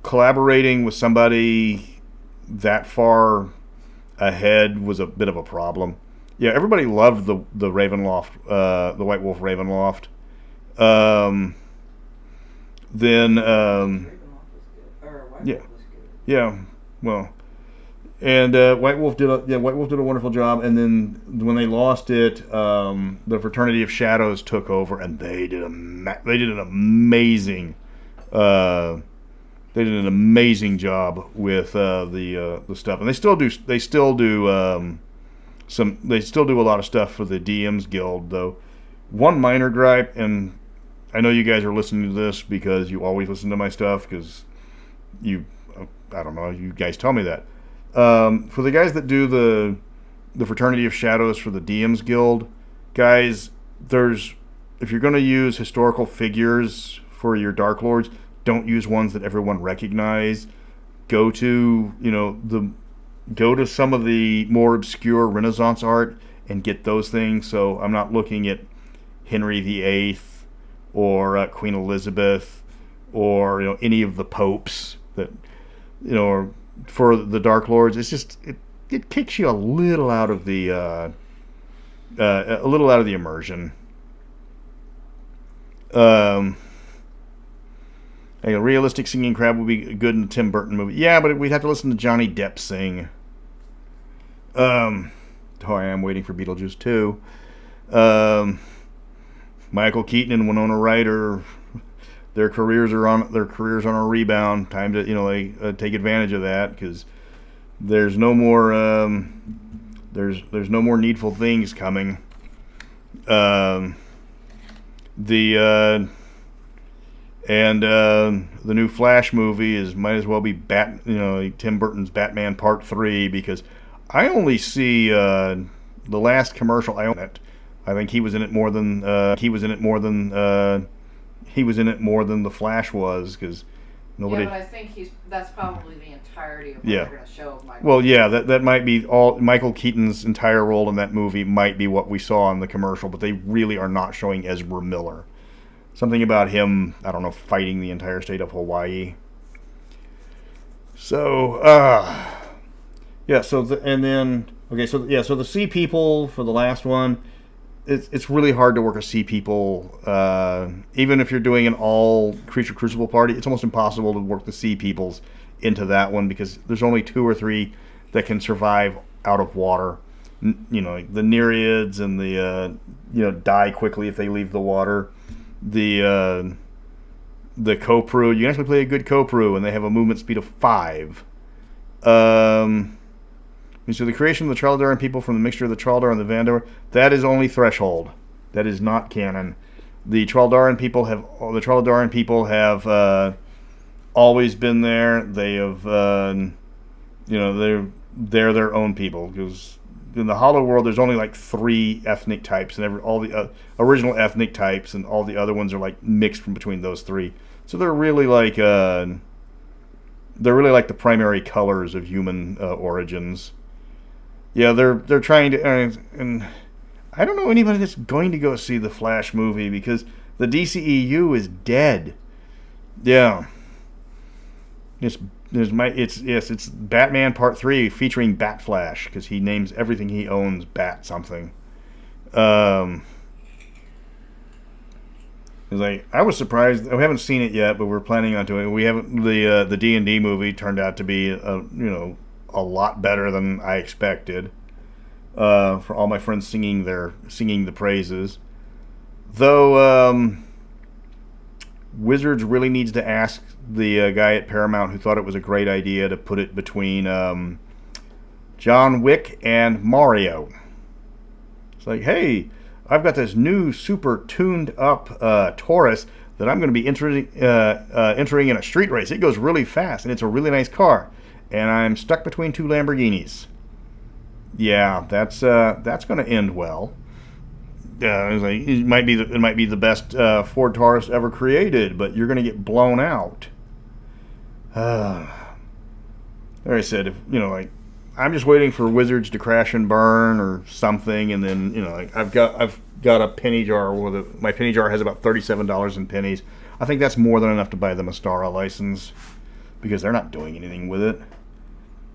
collaborating with somebody that far ahead was a bit of a problem. Yeah, everybody loved the Ravenloft, the White Wolf Ravenloft. Well, and White Wolf did a wonderful job. And then when they lost it, the Fraternity of Shadows took over, and they did an amazing job with the stuff, and they still do a lot of stuff for the DM's Guild, though. One minor gripe, and I know you guys are listening to this because you always listen to my stuff because you guys tell me that. For the guys that do the Fraternity of Shadows for the DM's Guild, guys, if you're going to use historical figures for your Dark Lords, don't use ones that everyone recognize. Go to go to some of the more obscure Renaissance art and get those things. So I'm not looking at Henry VIII or Queen Elizabeth or any of the popes that or for the Dark Lords. It's just it kicks you a little out of the immersion. A realistic singing crab would be good in the Tim Burton movie. Yeah, but we'd have to listen to Johnny Depp sing. I am waiting for Beetlejuice 2. Michael Keaton and Winona Ryder, their careers are on a rebound. Time to take advantage of that, because there's no more there's no more Needful Things coming. The new Flash movie might as well be Tim Burton's Batman Part 3, because I only see the last commercial. I own it. I think he was in it more than the Flash was, because nobody. Yeah, but I think that's probably the entirety of what Yeah. they're going to show of Michael. Well, yeah, that might be all. Michael Keaton's entire role in that movie might be what we saw in the commercial, but they really are not showing Ezra Miller. Something about him, I don't know, fighting the entire state of Hawaii. So, so the Sea People for the last one. It's really hard to work a Sea People. Even if you're doing an all Creature Crucible party, it's almost impossible to work the Sea Peoples into that one, because there's only 2 or 3 that can survive out of water. The Nereids and the die quickly if they leave the water. The Kopru, you can actually play a good Kopru, and they have a movement speed of 5. So the creation of the Traldaran people from the mixture of the Traldar and the Vandar, that is only Threshold. That is not canon. The Traldaran people have always been there. They have they're their own people, because in the Hollow World there's only like 3 ethnic types, and all the original ethnic types, and all the other ones are like mixed from between those 3. So they're really like the primary colors of human origins. Yeah, they're trying to, and I don't know anybody that's going to go see the Flash movie, because the DCEU is dead. Yeah, it's Batman Part 3 featuring Bat Flash, because he names everything he owns Bat something. It's like, I was surprised. We haven't seen it yet, but we're planning on doing it. We haven't. The D&D movie turned out to be a lot better than I expected. For all my friends singing the praises, though. Wizards really needs to ask the guy at Paramount who thought it was a great idea to put it between John Wick and Mario. It's like, hey, I've got this new super tuned up Taurus that I'm going to be entering in a street race. It goes really fast, and it's a really nice car. And I'm stuck between 2 Lamborghinis. Yeah, that's going to end well. It might be the best Ford Taurus ever created, but you're going to get blown out. Like I said, I'm just waiting for Wizards to crash and burn or something, and then I've got a penny jar my penny jar has about $37 in pennies. I think that's more than enough to buy the Mystara license, because they're not doing anything with it.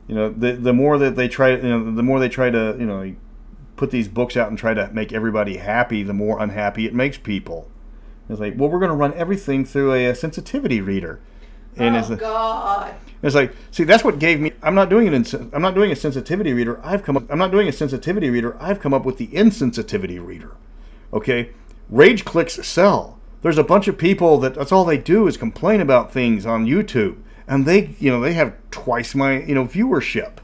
The more that they try, the more they try to, put these books out and try to make everybody happy, the more unhappy it makes people. It's like, well, we're going to run everything through a sensitivity reader, and God! It's like, see, that's what gave me. I'm not doing a sensitivity reader. I'm not doing a sensitivity reader. I've come up with the insensitivity reader. Okay, rage clicks sell. There's a bunch of people that's all they do is complain about things on YouTube, and they have twice my viewership.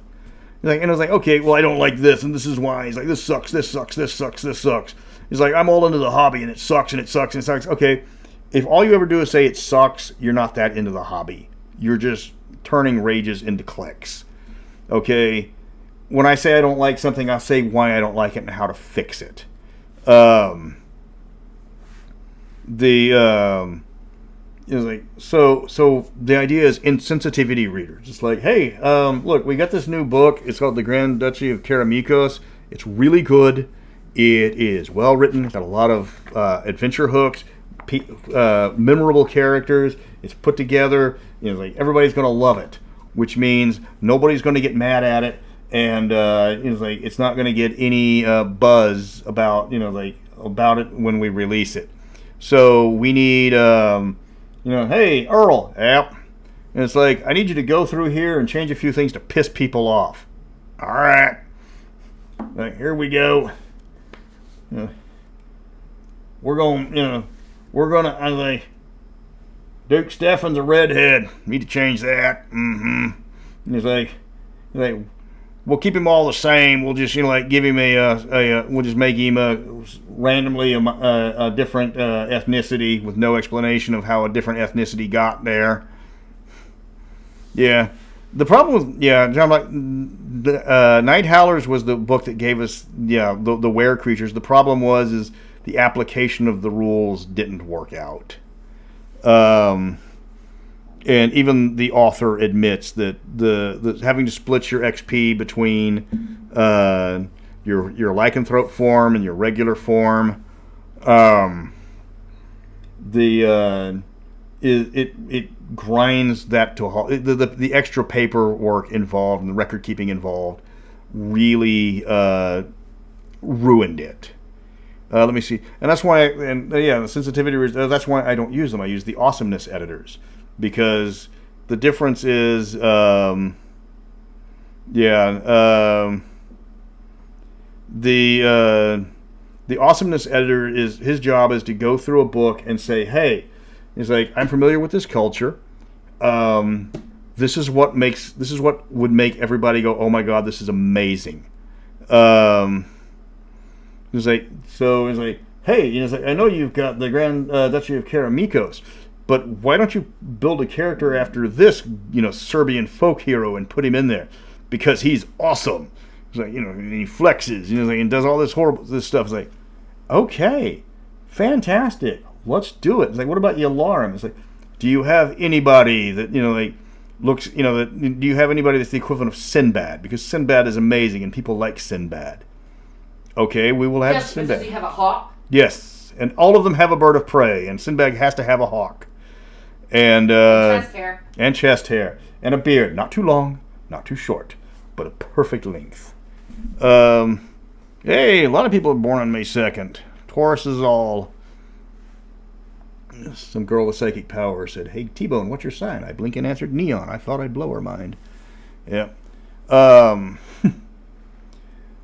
And it was like, okay, well, I don't like this, and this is why. He's like, this sucks, this sucks, this sucks, this sucks. He's like, I'm all into the hobby, and it sucks, and it sucks, and it sucks. Okay, if all you ever do is say it sucks, you're not that into the hobby. You're just turning rages into clicks. Okay, when I say I don't like something, I'll say why I don't like it and how to fix it. It's like so the idea is insensitivity readers. It's like, hey, look, we got this new book. It's called The Grand Duchy of Karamikos. It's really good. It is well written. It's got a lot of adventure hooks, memorable characters. It's put together. Like everybody's going to love it, which means nobody's going to get mad at it, and it's not going to get any buzz about about it when we release it. So we need hey, Earl, yep. And it's like, I need you to go through here and change a few things to piss people off. All right. Like, here we go. We're going, I was like, Duke Stefan's a redhead. Need to change that. Mm-hmm. And he's like, we'll keep him all the same. We'll just, give him we'll just make him randomly a different ethnicity with no explanation of how a different ethnicity got there. Yeah. The problem with, John, Night Howlers was the book that gave us, the were creatures. The problem is the application of the rules didn't work out. And even the author admits that the having to split your XP between your lycanthrope form and your regular form, it grinds that to a halt. The extra paperwork involved and the record keeping involved really ruined it. Let me see, and that's why, the sensitivity. That's why I don't use them. I use the awesomeness editors because the difference is, the awesomeness editor his job is to go through a book and say, hey, he's like, I'm familiar with this culture. This is what would make everybody go, oh my god, this is amazing. He's like, hey, I know you've got the Grand Duchy of Karamikos, but why don't you build a character after this, Serbian folk hero and put him in there? Because he's awesome. He's like, and he flexes, and does all this stuff. It's like, okay, fantastic, let's do it. It's like, what about Yalarim? It's like, do you have anybody that, looks, do you have anybody that's the equivalent of Sinbad? Because Sinbad is amazing and people like Sinbad. Okay, we will have Sinbad. Does he have a hawk? Yes, and all of them have a bird of prey, and Sinbad has to have a hawk. And chest hair. And chest hair. And a beard. Not too long, not too short, but a perfect length. Hey, a lot of people are born on May 2nd. Taurus is all. Some girl with psychic power said, hey, T-Bone, what's your sign? I blink and answered Neon. I thought I'd blow her mind. Yeah.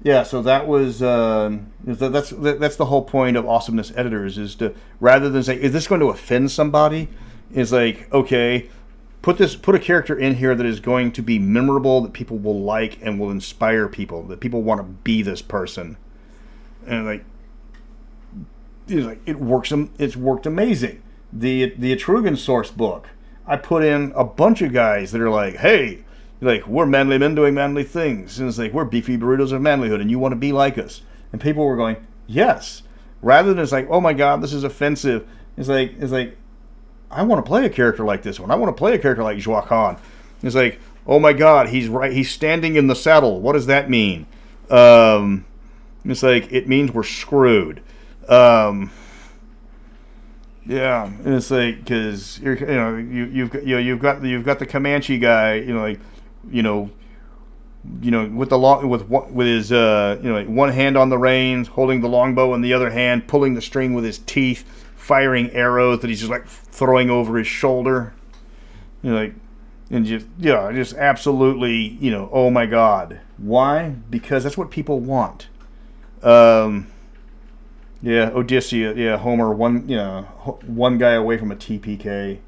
Yeah, so that was that's the whole point of awesomeness editors, is to, rather than say, is this going to offend somebody, is like, okay, put a character in here that is going to be memorable, that people will like and will inspire people, that people want to be this person, and it works. It's worked amazing. The Etruscan source book, I put in a bunch of guys that are like, hey. We're manly men doing manly things. And it's like, we're beefy burritos of manlyhood, and you want to be like us. And people were going, yes. Rather than it's like, oh my god, this is offensive. It's like, I want to play a character like this one. I want to play a character like Joa Khan. It's like, oh my god, he's right. He's standing in the saddle. What does that mean? It's like, it means we're screwed. Yeah, and it's like, because you've got the Comanche guy, with his one hand on the reins, holding the longbow in the other hand, pulling the string with his teeth, firing arrows that he's just throwing over his shoulder, just absolutely, oh my god. Why? Because that's what people want. Odysseus, Homer, one guy away from a TPK.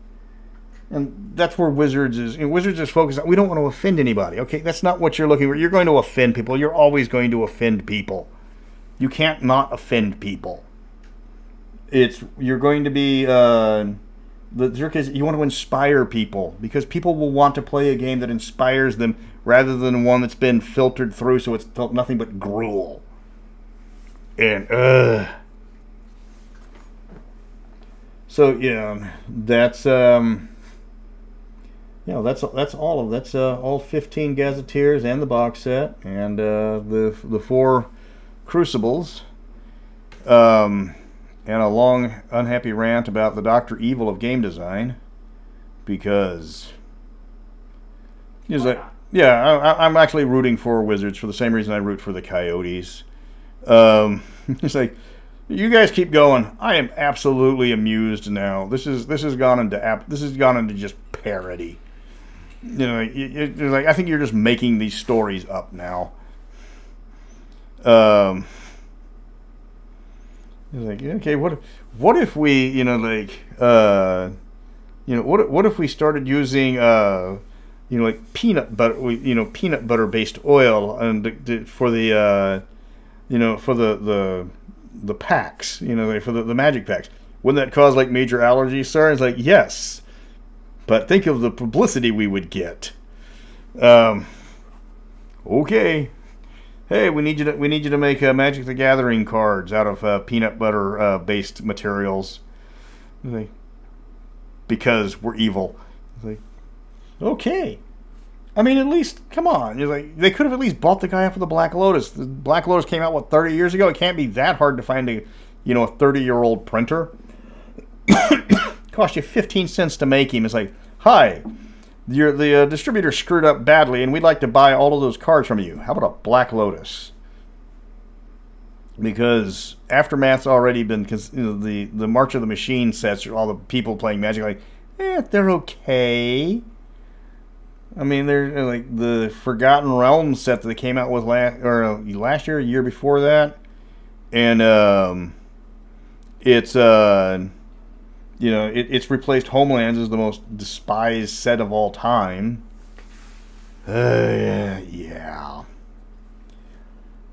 And that's where Wizards is. Wizards is focused on, we don't want to offend anybody. Okay, that's not what you're looking for. You're going to offend people. You're always going to offend people. You can't not offend people. You're going to be, you want to inspire people, because people will want to play a game that inspires them rather than one that's been filtered through so it's nothing but gruel. And, So yeah, that's all 15 gazetteers and the box set and the 4 crucibles, and a long unhappy rant about the Dr. Evil of game design, because he's like, yeah, I'm actually rooting for Wizards for the same reason I root for the Coyotes. It's like, you guys keep going. I am absolutely amused now. This has gone into just parody. You know, it's like, I think you're just making these stories up now. It's like, okay, what if we, what if we started using like peanut butter based oil and for the the packs, for the magic packs. Wouldn't that cause like major allergies, sir? It's like, yes, but think of the publicity we would get. Okay. Hey, we need you to make Magic the Gathering cards out of peanut butter based materials, because we're evil. Like, okay. I mean, at least, come on. You're like, they could have at least bought the guy off of the Black Lotus. The Black Lotus came out 30 years ago. It can't be that hard to find a 30-year-old printer. Cost you 15 cents to make him. It's like, hi. The distributor screwed up badly, and we'd like to buy all of those cards from you. How about a Black Lotus? Because Aftermath's already been, the March of the Machine sets, all the people playing Magic, like, they're okay. I mean, they're like the Forgotten Realms set that they came out with last year, a year before that, and it's it's replaced Homelands as the most despised set of all time. Yeah.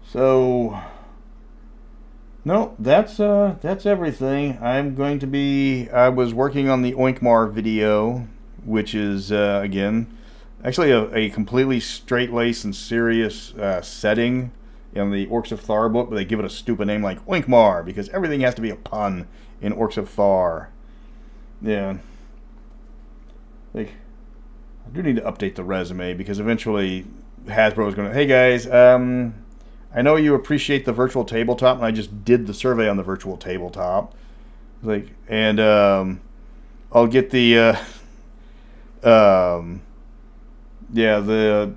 So, no, that's everything. I was working on the Oinkmar video, which is again, actually a completely straight-laced and serious setting in the Orcs of Thar book, but they give it a stupid name like Oinkmar because everything has to be a pun in Orcs of Thar. Yeah. Like, I do need to update the resume because eventually Hasbro is going to, hey guys, I know you appreciate the virtual tabletop, and I just did the survey on the virtual tabletop. Like, and I'll get the the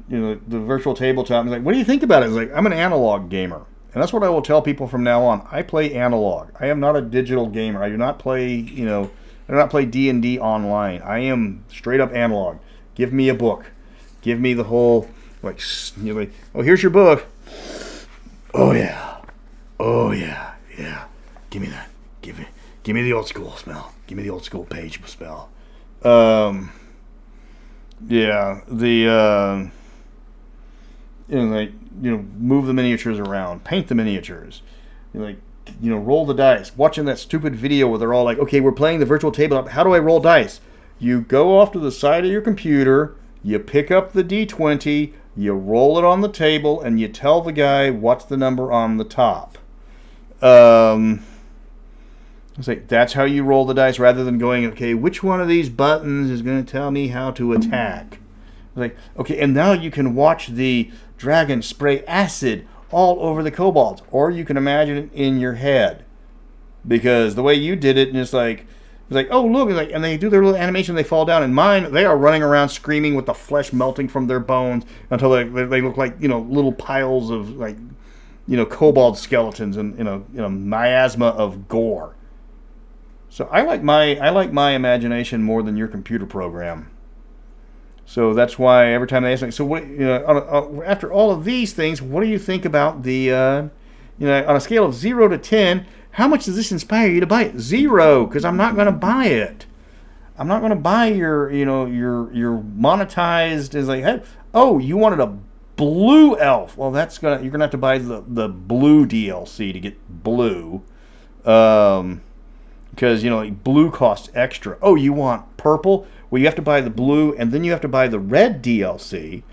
virtual tabletop. It's like, what do you think about it? It's like, I'm an analog gamer, and that's what I will tell people from now on. I play analog. I am not a digital gamer. I do not play, I do not play D&D online. I am straight up analog. Give me a book. Give me the whole, like, oh, here's your book. Oh yeah. Oh yeah. Yeah. Give me that. Give me the old school smell. Give me the old school page smell. Yeah, move the miniatures around, paint the miniatures, roll the dice. Watching that stupid video where they're all like, okay, we're playing the virtual tabletop. How do I roll dice? You go off to the side of your computer, you pick up the D20, you roll it on the table, and you tell the guy what's the number on the top. It's like, that's how you roll the dice, rather than going, okay, which one of these buttons is going to tell me how to attack? It's like, okay, and now you can watch the dragon spray acid all over the kobolds, or you can imagine it in your head, because the way you did it, and it's like, oh look, and they do their little animation, they fall down. And mine, they are running around screaming with the flesh melting from their bones until they look like little piles of kobold skeletons in a miasma of gore. So I like my imagination more than your computer program. So that's why every time they ask me, so what, after all of these things, what do you think about the, on a scale of 0 to 10, how much does this inspire you to buy it? 0, because I'm not going to buy it. I'm not going to buy your monetized, is like, hey, oh, you wanted a blue elf. Well, you're going to have to buy the blue DLC to get blue. Because, blue costs extra. Oh, you want purple? Well, you have to buy the blue, and then you have to buy the red DLC,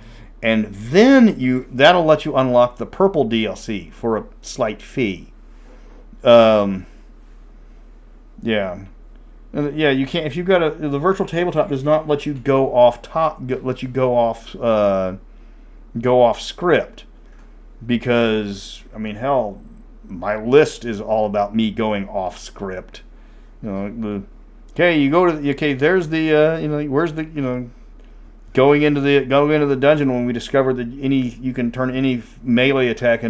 and then that'll let you unlock the purple DLC for a slight fee. Yeah. Yeah, you can't if you've got the virtual tabletop does not let you go off go off script because I mean hell, my list is all about me going off script. You know, okay, you go to okay. There's the where's the going into the dungeon when we discovered that you can turn any melee attack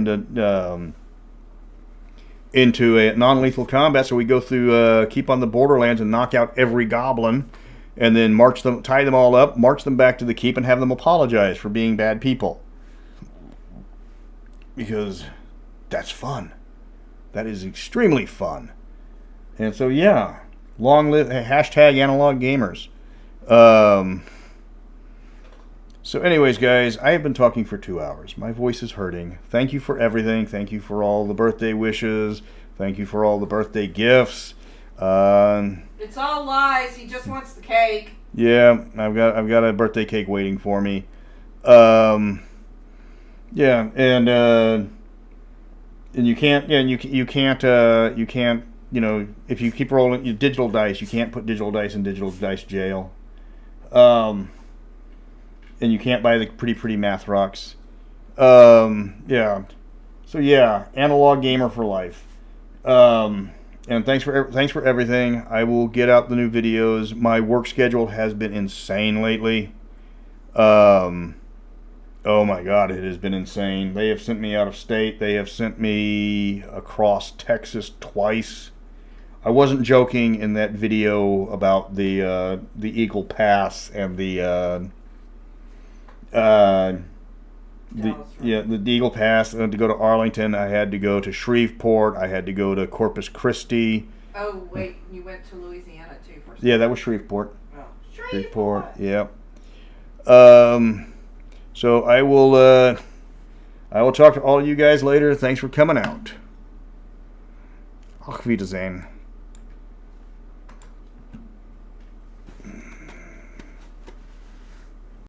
into a non-lethal combat. So we go through keep on the borderlands and knock out every goblin, and then tie them all up, march them back to the keep, and have them apologize for being bad people. Because that's fun. That is extremely fun. And so yeah, long live #analog gamers. So anyways, guys, I have been talking for 2 hours. My voice is hurting. Thank you for everything. Thank you for all the birthday wishes. Thank you for all the birthday gifts. It's all lies. He just wants the cake. Yeah, I've got a birthday cake waiting for me. Yeah, and you can't. Yeah, and you can't. If you keep rolling your digital dice, you can't put digital dice in digital dice jail. And you can't buy the pretty math rocks. Yeah. So yeah, analog gamer for life. And thanks for everything. I will get out the new videos. My work schedule has been insane lately. Oh my God, it has been insane. They have sent me out of state. They have sent me across Texas twice. I wasn't joking in that video about the Eagle Pass and the Eagle Pass. I had to go to Arlington. I had to go to Shreveport. I had to go to Corpus Christi. Oh wait, you went to Louisiana too for Yeah, that was Shreveport. Oh, Shreveport. Yep. So I will talk to all of you guys later. Thanks for coming out. Auf Wiedersehen.